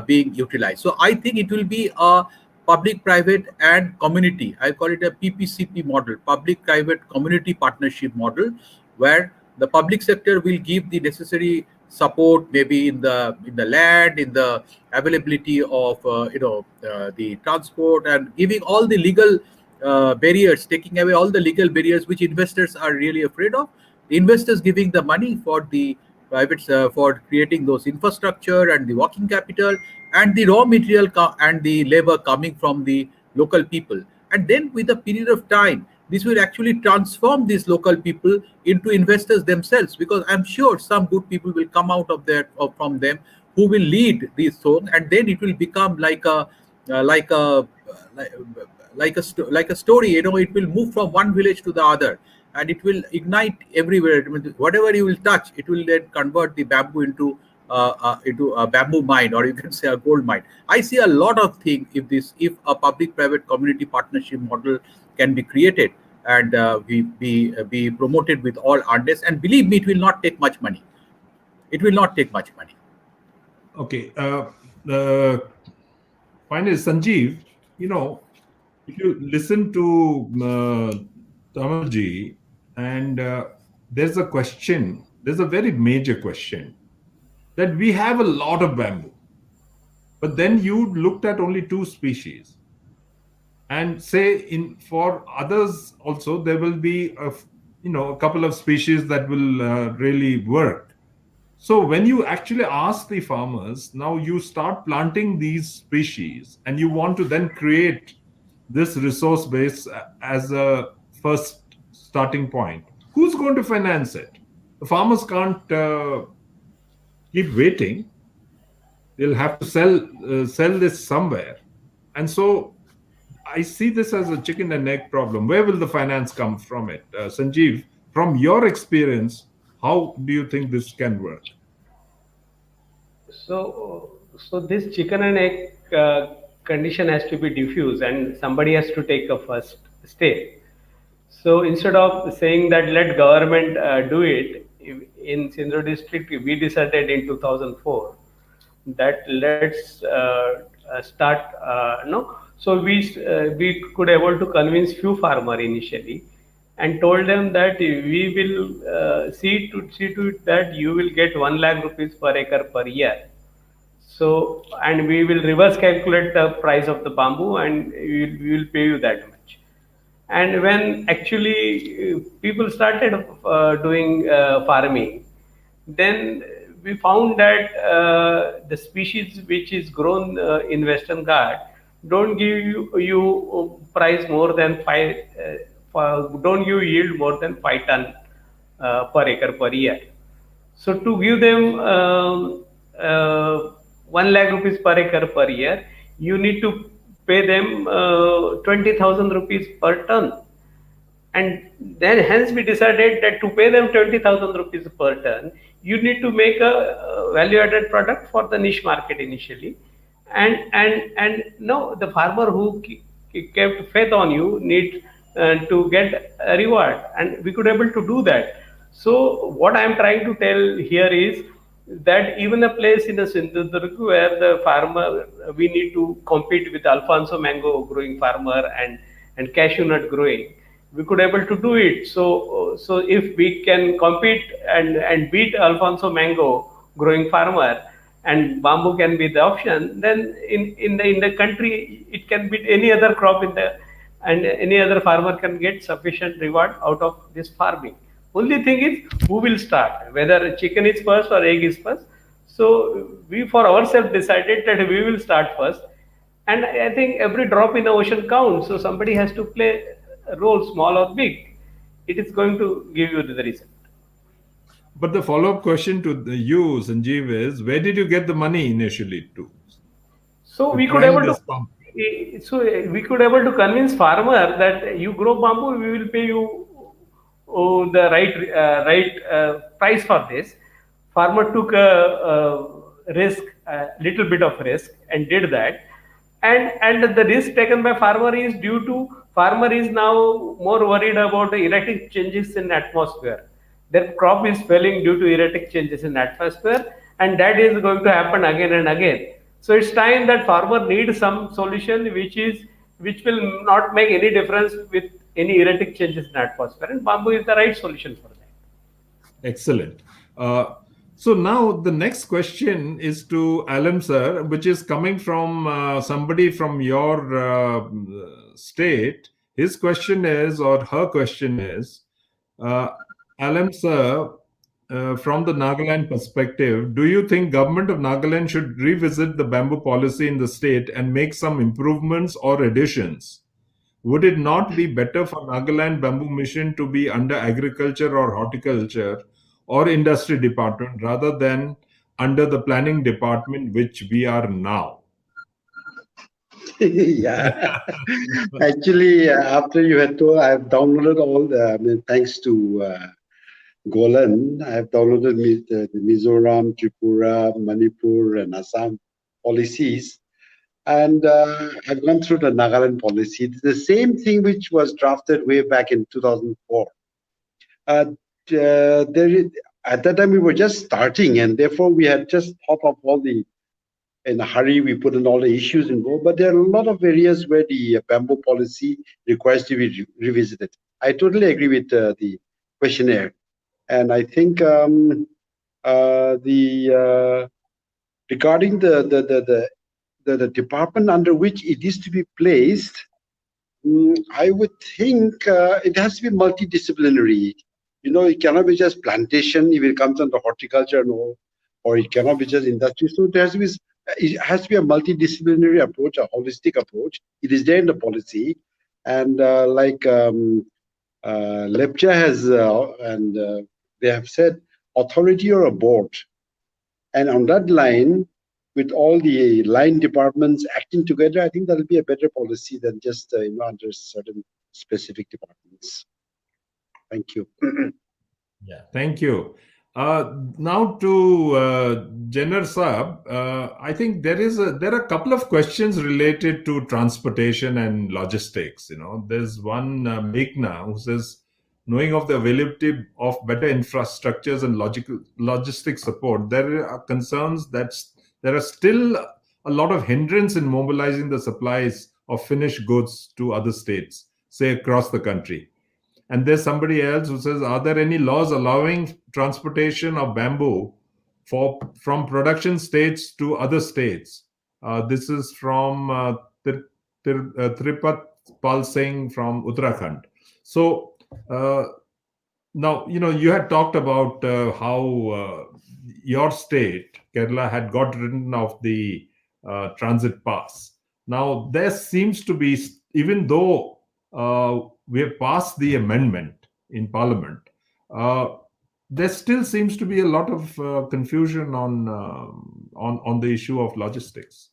Speaker 6: being utilized. So I think it will be a public private and community, I call it a PPCP model, public private community partnership model, where the public sector will give the necessary support, maybe in the land, in the availability of the transport, and giving all the legal barriers, taking away all the legal barriers which investors are really afraid of. The investors giving the money for the private for creating those infrastructure and the working capital, and the raw material and the labor coming from the local people. And then with a period of time, this will actually transform these local people into investors themselves, because I'm sure some good people will come out of there or from them who will lead this zone, and then it will become like a like a like, like a story. It will move from one village to the other, and it will ignite everywhere. Whatever you will touch, it will then convert the bamboo into a bamboo mine, or you can say a gold mine. I see a lot of things if a public private community partnership model can be created, and be promoted with all earnestness. And believe me, it will not take much money. It will not take much money.
Speaker 2: Okay. Finally, Sanjeev, if you listen to Tamalji, and there's a very major question, that we have a lot of bamboo, but then you looked at only 2 species. And say for others also, there will be a couple of species that will really work. So when you actually ask the farmers, now you start planting these species and you want to then create this resource base as a first starting point, who's going to finance it? The farmers can't keep waiting. They'll have to sell this somewhere. And so I see this as a chicken and egg problem. Where will the finance come from it? Sanjeev, from your experience, how do you think this can work?
Speaker 1: So this chicken and egg condition has to be diffused, and somebody has to take a first step. So instead of saying that let government do it, in Sindhu district we decided in 2004 that let's start. No, so we could able to convince few farmer initially, and told them that we will see to it that you will get 1 lakh rupees per acre per year. So, and we will reverse calculate the price of the bamboo, and we will pay you that much. And when actually people started doing farming, then we found that the species which is grown in Western Ghat don't give you price more than don't give yield more than 5 ton per acre per year. So to give them 1 lakh rupees per acre per year, you need to pay them 20,000 rupees per ton. And then hence we decided that to pay them 20,000 rupees per ton, you need to make a value added product for the niche market initially. And no, the farmer who kept faith on you need to get a reward, and we could able to do that. So what I am trying to tell here is that even a place in the Sindhudurg where the farmer, we need to compete with Alfonso mango growing farmer and cashew nut growing, we could able to do it. So if we can compete and beat Alfonso mango growing farmer, and bamboo can be the option, then in the country it can beat any other crop and any other farmer can get sufficient reward out of this farming. Only thing is who will start, whether chicken is first or egg is first. So we for ourselves decided that we will start first, and I think every drop in the ocean counts. So somebody has to play a role, small or big. It is going to give you the result.
Speaker 2: But the follow-up question to you, Sanjeev, is where did you get the money initially to?
Speaker 1: So we could able to.
Speaker 2: Pump?
Speaker 1: So we could able to convince farmer that you grow bamboo, we will pay you the right price for this. Farmer took a risk, a little bit of risk, and did that. And the risk taken by farmer is due to farmer is now more worried about the erratic changes in atmosphere. Their crop is failing due to erratic changes in atmosphere, and that is going to happen again and again. So it's time that farmer needs some solution which will not make any difference with any erratic changes in atmosphere, and bamboo is the right solution for that.
Speaker 2: Excellent. So now the next question is to Alam sir, which is coming from somebody from your state. His question is, or her question is, Alam sir, from the Nagaland perspective, do you think government of Nagaland should revisit the bamboo policy in the state and make some improvements or additions? Would it not be better for Nagaland Bamboo Mission to be under agriculture or horticulture or industry department rather than under the planning department, which we are now?
Speaker 3: Yeah. Actually, after you had told, I've downloaded all the, I mean, thanks to Golan, I've downloaded the Mizoram, Tripura, Manipur, and Assam policies. And I've gone through the Nagaland policy. It's the same thing which was drafted way back in 2004. At that time, we were just starting, and therefore we had just thought of all the, in a hurry, we put in all the issues involved. But there are a lot of areas where the bamboo policy requires to be revisited. I totally agree with the questionnaire. And I think regarding the department under which it is to be placed, I would think it has to be multidisciplinary. You know, it cannot be just plantation if it comes under horticulture and all, or it cannot be just industry. So it has to be a multidisciplinary approach, a holistic approach. It is there in the policy, and like Lepcha has, and they have said authority or a board, and on that line, with all the line departments acting together, I think that will be a better policy than just under certain specific departments. Thank you.
Speaker 2: Yeah, thank you. Now to Jenner Saab, I think there are a couple of questions related to transportation and logistics. You know, there's one Meghna who says, knowing of the availability of better infrastructures and logistic support, there are concerns that there are still a lot of hindrance in mobilizing the supplies of finished goods to other states, say across the country. And there's somebody else who says, are there any laws allowing transportation of bamboo from production states to other states? This is from Tripat Pal Singh from Uttarakhand. So now, you had talked about how your state, Kerala, had got rid of the transit pass. Now, there seems to be, even though we have passed the amendment in Parliament, there still seems to be a lot of confusion on the issue of logistics.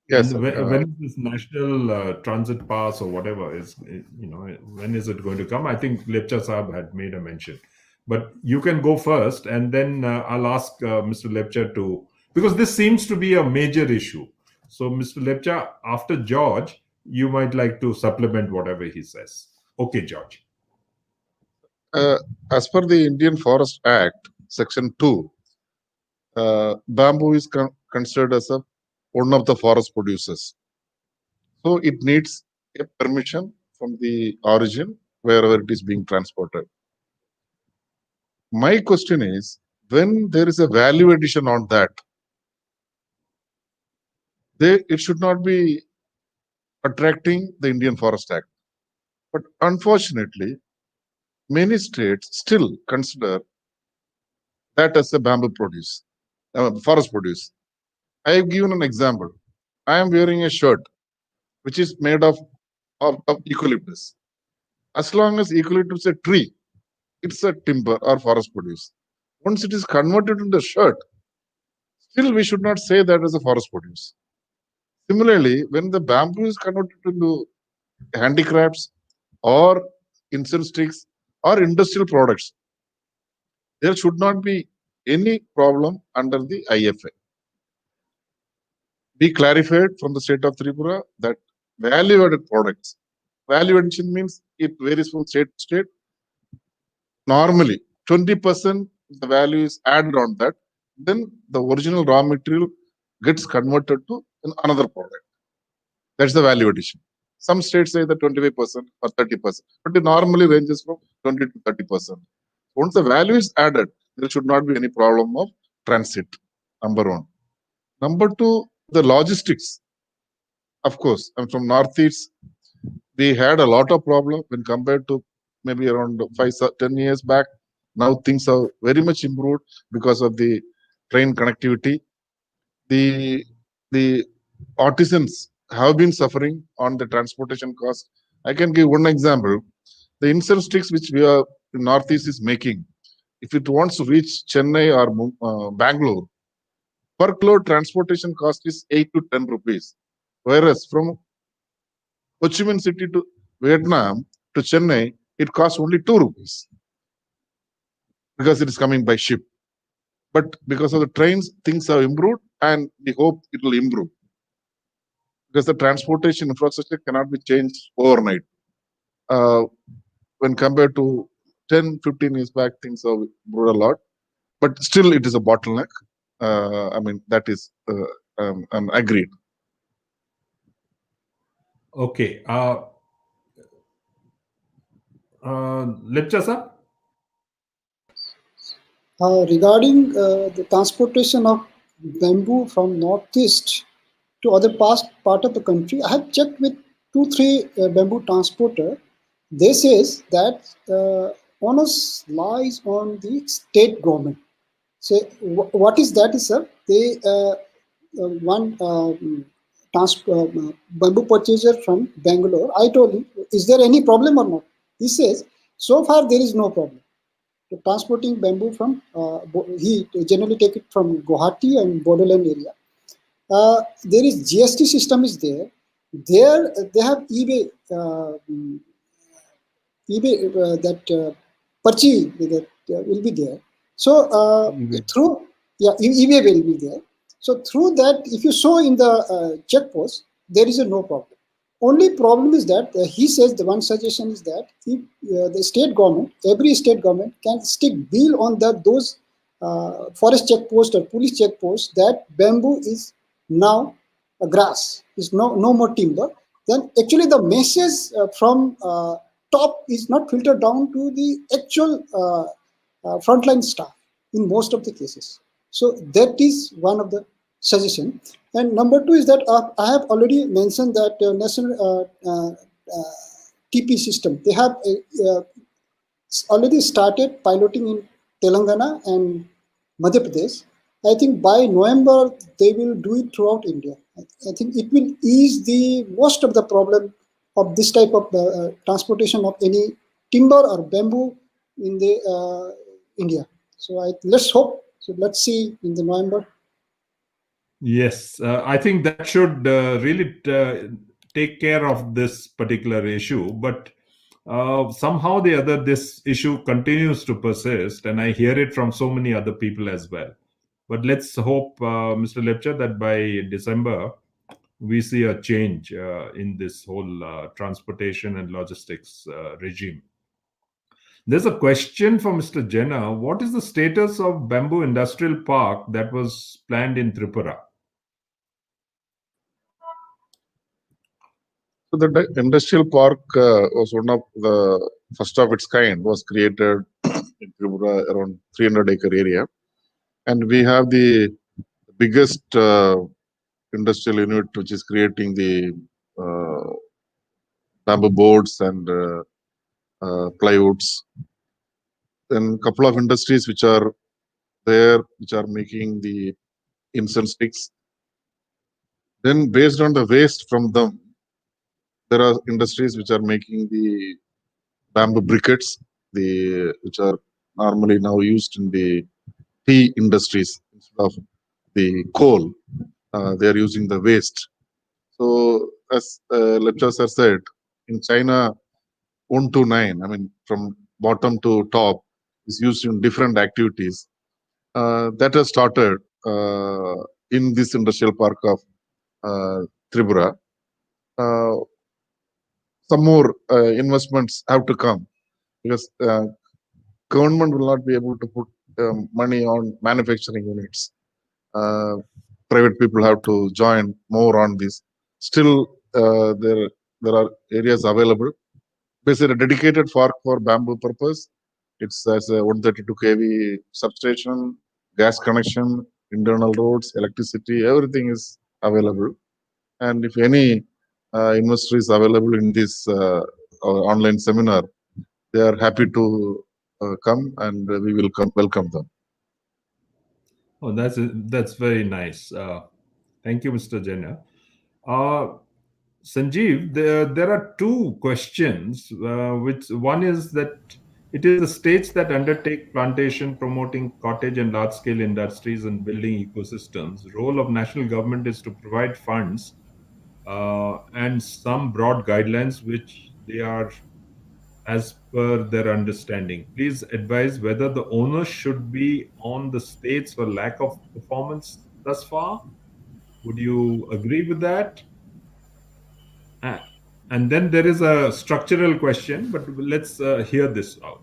Speaker 5: Yes.
Speaker 2: And when is this national transit pass or whatever is, when is it going to come? I think Lepcha Saab had made a mention. But you can go first, and then I'll ask Mr. Lepcha to, because this seems to be a major issue. So, Mr. Lepcha, after George, you might like to supplement whatever he says. Okay, George.
Speaker 5: As per the Indian Forest Act, Section 2, bamboo is considered as one of the forest producers. So it needs a permission from the origin wherever it is being transported. My question is, when there is a value addition on that, it should not be attracting the Indian Forest Act. But unfortunately, many states still consider that as a bamboo produce, forest produce. I have given an example. I am wearing a shirt which is made of eucalyptus. As long as eucalyptus is a tree, it's a timber or forest produce. Once it is converted into a shirt, still we should not say that as a forest produce. Similarly, when the bamboo is converted into handicrafts or incense sticks or industrial products, there should not be any problem under the IFA. We clarified from the state of Tripura that value-added products. Value addition means it varies from state to state. Normally, 20% the value is added on that. Then the original raw material gets converted to another product. That's the value addition. Some states say that 25% or 30%, but it normally ranges from 20 to 30%. Once the value is added, there should not be any problem of transit, number one. Number two, the logistics. Of course, I'm from Northeast. We had a lot of problem when compared to maybe around 10 years back. Now things are very much improved because of the train connectivity. The artisans have been suffering on the transportation cost. I can give one example. The incense sticks which we are in Northeast is making, if it wants to reach Chennai or Bangalore, per kilo transportation cost is 8 to 10 rupees. Whereas from Ho Chi Minh City to Vietnam to Chennai, it costs only 2 rupees because it is coming by ship. But because of the trains, things have improved and we hope it will improve. Because the transportation infrastructure cannot be changed overnight. When compared to 10, 15 years back, things have improved a lot. But still, it is a bottleneck. I mean, that is agreed.
Speaker 2: Okay. Lecture, sir?
Speaker 4: Regarding the transportation of bamboo from northeast to other part of the country, I have checked with 2-3 bamboo transporter. They says that onus lies on the state government. So what is that, sir? They one bamboo purchaser from Bangalore. I told him, is there any problem or not? He says, so far there is no problem. Transporting bamboo from, he generally take it from Guwahati and borderland area. There is GST system is there. There they have eBay, that Parchi that will be there. So through eBay will be there. So through that, if you show in the check post, there is a no problem. Only problem is that he says the one suggestion is that if the state government, every state government can stick bill on those forest check post or police check post that bamboo is now a grass, is no more timber. Then actually the message from top is not filtered down to the actual frontline staff in most of the cases. So that is one of the suggestion. And number two is that I have already mentioned that national TP system. They have already started piloting in Telangana and Madhya Pradesh. I think by November they will do it throughout India. I think it will ease the most of the problem of this type of transportation of any timber or bamboo in the India. So let's hope. So let's see in the November.
Speaker 2: Yes, I think that should really take care of this particular issue. But somehow or the other, this issue continues to persist, and I hear it from so many other people as well. But let's hope, Mr. Lepcha, that by December, we see a change in this whole transportation and logistics regime. There's a question for Mr. Jena. What is the status of Bamboo Industrial Park that was planned in Tripura?
Speaker 5: So the industrial park was one of the first of its kind, was created in Tripura, around 300-acre area. And we have the biggest industrial unit which is creating the bamboo boards and plywoods. Then a couple of industries which are there, which are making the incense sticks. Then based on the waste from them, there are industries which are making the bamboo briquettes, which are normally now used in the tea industries instead of the coal. They are using the waste. So as lecturer sir said, in China, 1 to 9, I mean from bottom to top, is used in different activities. That has started in this industrial park of Tripura. Some more investments have to come because government will not be able to put money on manufacturing units. Private people have to join more on this. Still, there are areas available. Basically, a dedicated park for bamboo purpose. It's as a 132 kV substation, gas connection, internal roads, electricity, everything is available. And if any investor is available in this online seminar, they are happy to come, and we will welcome them.
Speaker 2: Oh, that's very nice. Thank you, Mr. Jaina. Sanjeev, there are two questions. Which one is that it is the states that undertake plantation, promoting cottage and large-scale industries and building ecosystems. The role of national government is to provide funds and some broad guidelines which they are as per their understanding. Please advise whether the onus should be on the states for lack of performance thus far. Would you agree with that? Uh, and then there is a structural question, but let's hear this out.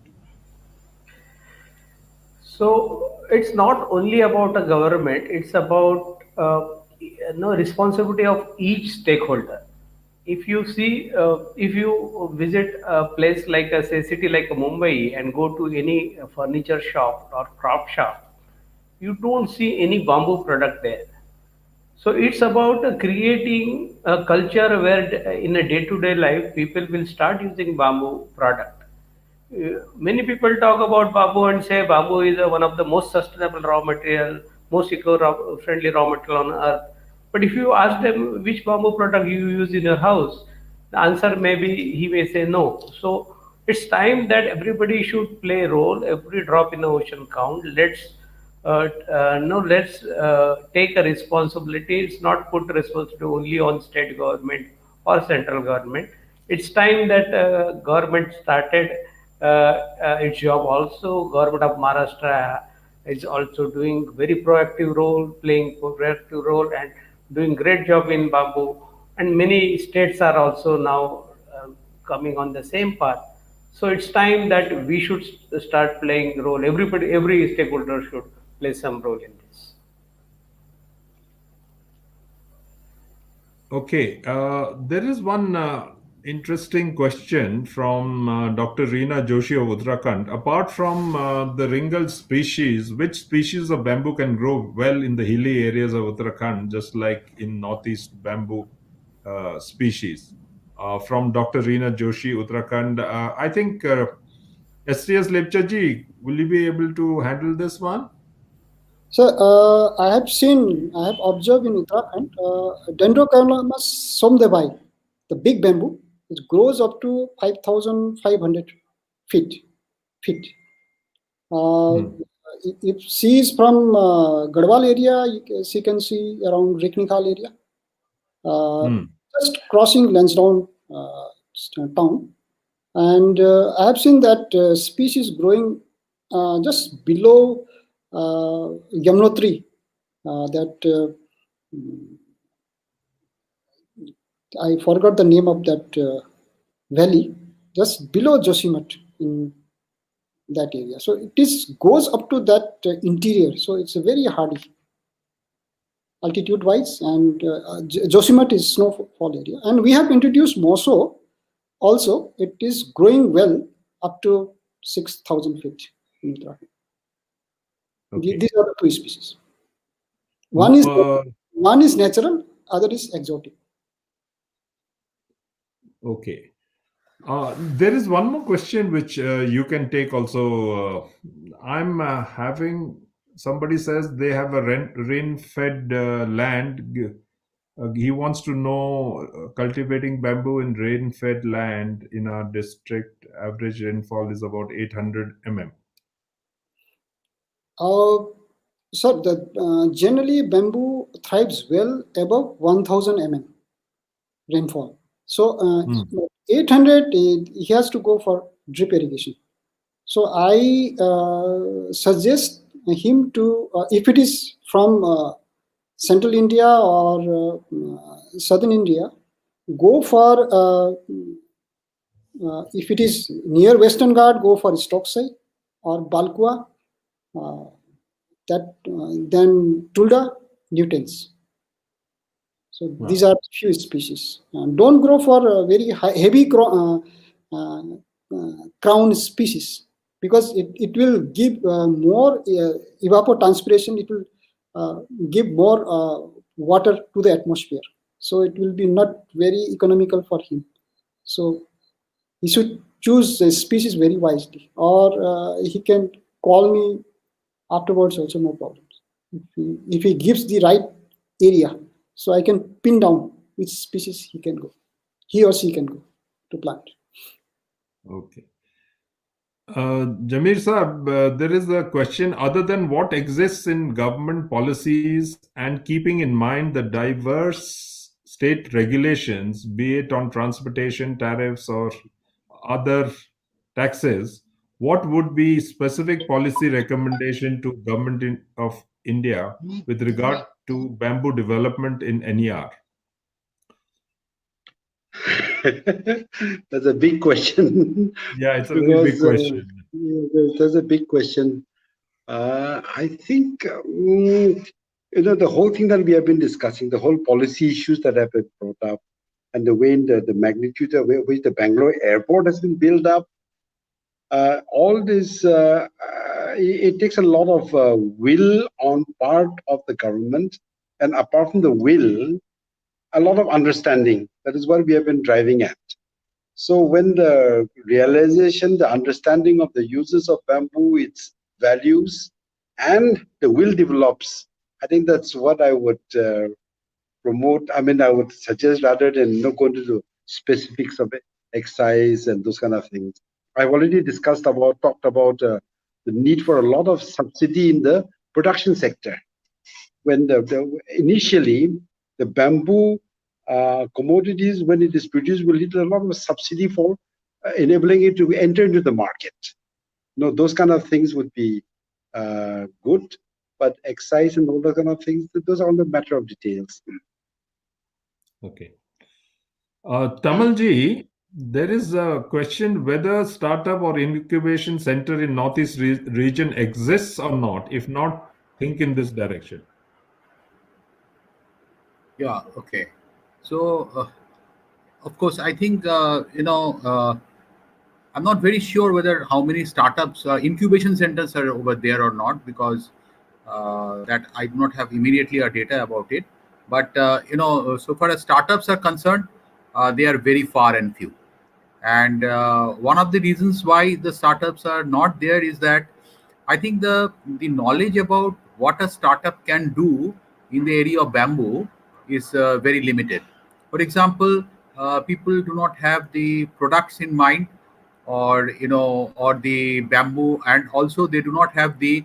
Speaker 1: So it's not only about a government; it's about responsibility of each stakeholder. If you see, if you visit a place like a say city like Mumbai and go to any furniture shop or craft shop, you don't see any bamboo product there. So it's about creating a culture where in a day-to-day life people will start using bamboo product. Many people talk about bamboo and say bamboo is one of the most sustainable raw material, most eco-friendly raw material on earth. But if you ask them which bamboo product you use in your house, the answer may be he may say no. So it's time that everybody should play a role. Every drop in the ocean count. Let's take a responsibility. It's not put responsibility only on state government or central government. It's time that government started its job also. Government of Maharashtra is also doing very proactive role, playing proactive role and doing great job in bamboo. And many states are also now coming on the same path. So it's time that we should start playing role. Everybody, every stakeholder should play some role in this.
Speaker 2: Okay, there is one interesting question from Dr. Reena Joshi of Uttarakhand. Apart from the ringled species, which species of bamboo can grow well in the hilly areas of Uttarakhand, just like in northeast bamboo species? From Dr. Reena Joshi, Uttarakhand. I think STS Lepchaji, will you be able to handle this one?
Speaker 4: So I have observed in Uttarakhand, Dendrocarnamus somdebai, the big bamboo, it grows up to 5,500 feet. feet. If she is from Garhwal area, she can see around Riknikhal area. Just crossing Lansdowne town. And I have seen that species growing just below Yamunotri, that I forgot the name of that valley, just below Josimat in that area. So it goes up to that interior. So it's a very hardy altitude wise, and Josimat is snowfall area. And we have introduced Moso also. It is growing well up to 6,000 feet in Uttarakhand.
Speaker 2: Okay.
Speaker 4: These are the two species. One is natural, other is exotic.
Speaker 2: Okay. There is one more question which you can take also. I'm having, somebody says they have a rain-fed land. He wants to know cultivating bamboo in rain-fed land in our district, average rainfall is about 800 mm.
Speaker 4: So generally bamboo thrives well above 1,000 mm. rainfall. So 800, he has to go for drip irrigation. So I suggest him to, if it is from central India or southern India, go for, if it is near Western Ghat, go for Stockside or Balkua, then Tulda, Newtons. So these are few species. Don't grow for very heavy crown species, because it will give more evapotranspiration. It will give more water to the atmosphere. So it will be not very economical for him. So he should choose a species very wisely, or he can call me afterwards also, no problems. If he gives the right area, so I can pin down which species he or she can go to plant.
Speaker 2: Okay. Jamir Saab, there is a question, other than what exists in government policies and keeping in mind the diverse state regulations, be it on transportation, tariffs, or other taxes, what would be specific policy recommendation to government of India with regard to bamboo development in NER?
Speaker 3: That's a big question.
Speaker 2: Yeah, it's a very big question.
Speaker 3: That's a big question. I think the whole thing that we have been discussing, the whole policy issues that have been brought up, and the way in the magnitude of which the Bangalore airport has been built up, all this it takes a lot of will on part of the government, and apart from the will, a lot of understanding. That is what we have been driving at. So when the realization, the understanding of the uses of bamboo, its values, and the will develops, I think that's what I would promote. I mean, I would suggest, rather than not going into the specifics of excise and those kind of things. I've already talked about the need for a lot of subsidy in the production sector. When initially the bamboo commodities, when it is produced, will need a lot of subsidy for enabling it to enter into the market. Those kind of things would be good, but excise and all those kind of things, those are all a matter of details.
Speaker 2: Okay. Tamalji, there is a question whether startup or incubation center in Northeast region exists or not. If not, think in this direction.
Speaker 6: Yeah, okay. So, of course, I think, I'm not very sure whether how many startups, incubation centers are over there or not, because that I do not have immediately a data about it. But, so far as startups are concerned, they are very far and few. And one of the reasons why the startups are not there is that I think the knowledge about what a startup can do in the area of bamboo is very limited. For example, people do not have the products in mind, or or the bamboo, and also they do not have the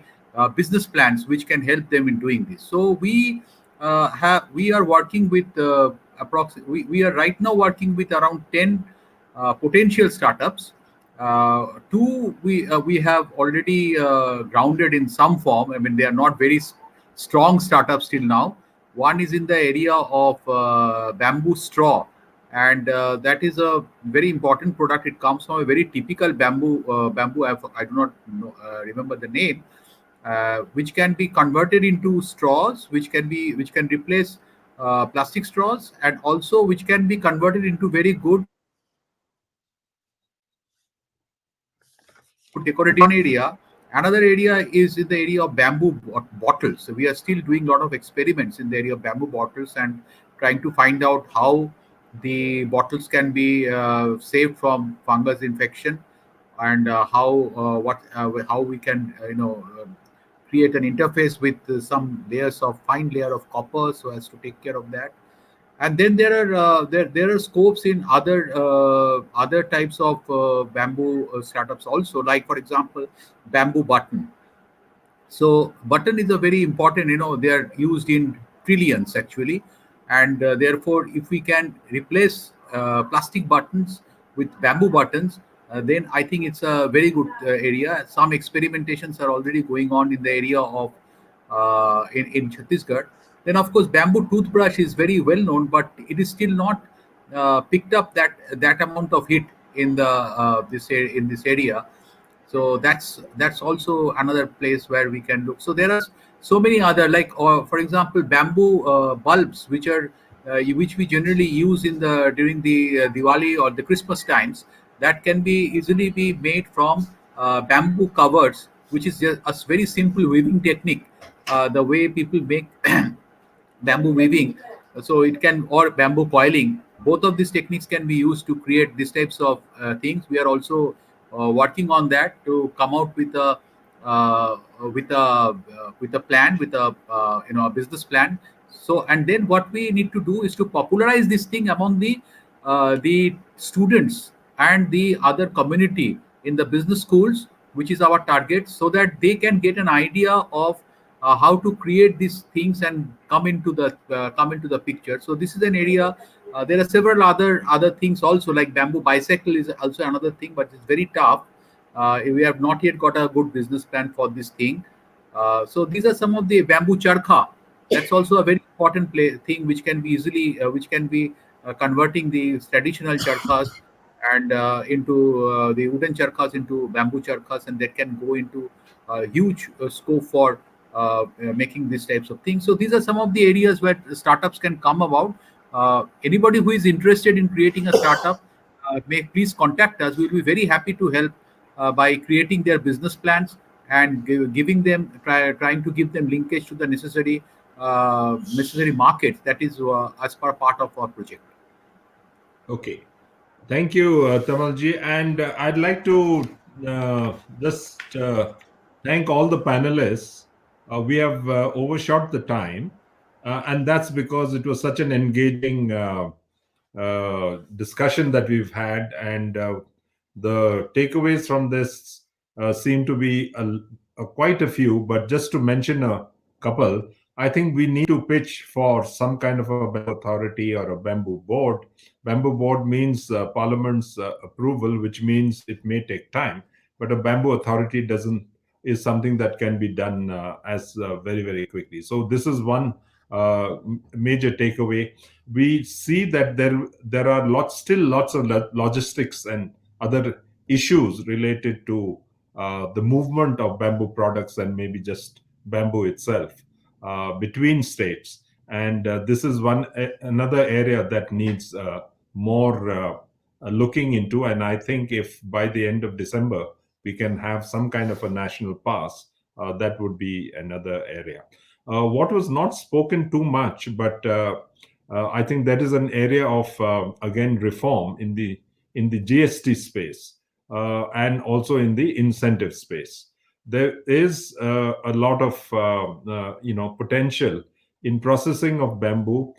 Speaker 6: business plans which can help them in doing this. So we are working with we are right now working with around 10 potential startups. Two we have already grounded in some form. I mean, they are not very strong startups till now. One is in the area of bamboo straw, and that is a very important product. It comes from a very typical bamboo. I do not remember the name, which can be converted into straws, which can replace plastic straws, and also which can be converted into very good decorative area. Another area is in the area of bamboo bottles. So we are still doing a lot of experiments in the area of bamboo bottles and trying to find out how the bottles can be saved from fungus infection, and how we can create an interface with some fine layer of copper so as to take care of that. And then there are scopes in other types of bamboo startups also, like for example bamboo button. So button is a very important, they are used in trillions actually, and therefore, if we can replace plastic buttons with bamboo buttons, then I think it's a very good area. Some experimentations are already going on in the area of in Chhattisgarh. Then, of course, bamboo toothbrush is very well known, but it is still not picked up that amount of hit in the in this area. So that's also another place where we can look. So there are so many other, like, or for example, bamboo bulbs, which we generally use in the during the Diwali or the Christmas times, that can be easily be made from bamboo covers, which is just a very simple weaving technique, the way people make bamboo weaving. So it can, or bamboo coiling, both of these techniques can be used to create these types of things. We are also working on that to come out uh, with a with a plan, with a a business plan. So, and then what we need to do is to popularize this thing among the students and the other community in the business schools, which is our target, so that they can get an idea of how to create these things and come into the picture. So this is an area. There are several other things also, like bamboo bicycle is also another thing, but it's very tough. We have not yet got a good business plan for this thing. So these are some of the bamboo charkha. That's also a very important thing, which can be easily which can be converting the traditional charkhas and into the wooden charkhas into bamboo charkhas, and that can go into huge scope for making these types of things. So these are some of the areas where startups can come about. Anybody who is interested in creating a startup, may please contact us. We'll be very happy to help by creating their business plans and giving them trying to give them linkage to the necessary market that is as per part of our project.
Speaker 2: Okay. Thank you, Tamalji. And I'd like to just thank all the panelists. We have overshot the time, and that's because it was such an engaging discussion that we've had, and the takeaways from this seem to be quite a few. But just to mention a couple, I think we need to pitch for some kind of a bamboo authority or a bamboo board. Bamboo board means Parliament's approval, which means it may take time. But a bamboo authority doesn't is something that can be done as very, very quickly. So this is one major takeaway. We see that there are lots of logistics and other issues related to the movement of bamboo products and maybe just bamboo itself between states. And this is another area that needs more looking into. And I think if by the end of December we can have some kind of a national pass, that would be another area. What was not spoken too much, but I think that is an area of again reform in the GST space and also in the incentive space. There is a lot of potential in processing of bamboo,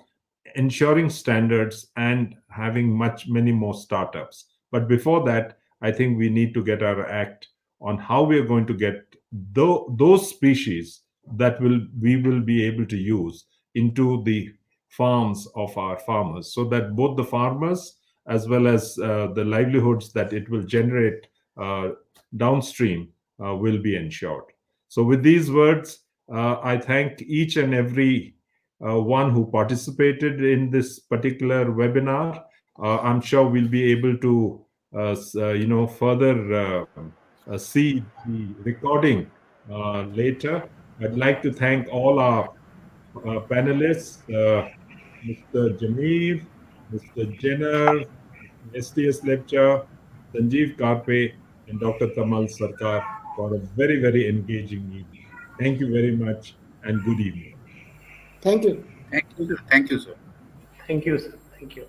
Speaker 2: ensuring standards, and having many more startups. But before that, I think we need to get our act on how we are going to get those species that we will be able to use into the farms of our farmers, so that both the farmers as well as the livelihoods that it will generate downstream will be ensured. So with these words, I thank each and every one who participated in this particular webinar. I'm sure we'll be able to further see the recording later. I'd like to thank all our panelists, Mr. Jamir, Mr. Jenner, STS lecturer, Sanjeev Karpe, and Dr. Tamal Sarkar for a very, very engaging evening. Thank you very much and good evening.
Speaker 4: Thank you.
Speaker 6: Thank you, sir.
Speaker 1: Thank you, sir. Thank you.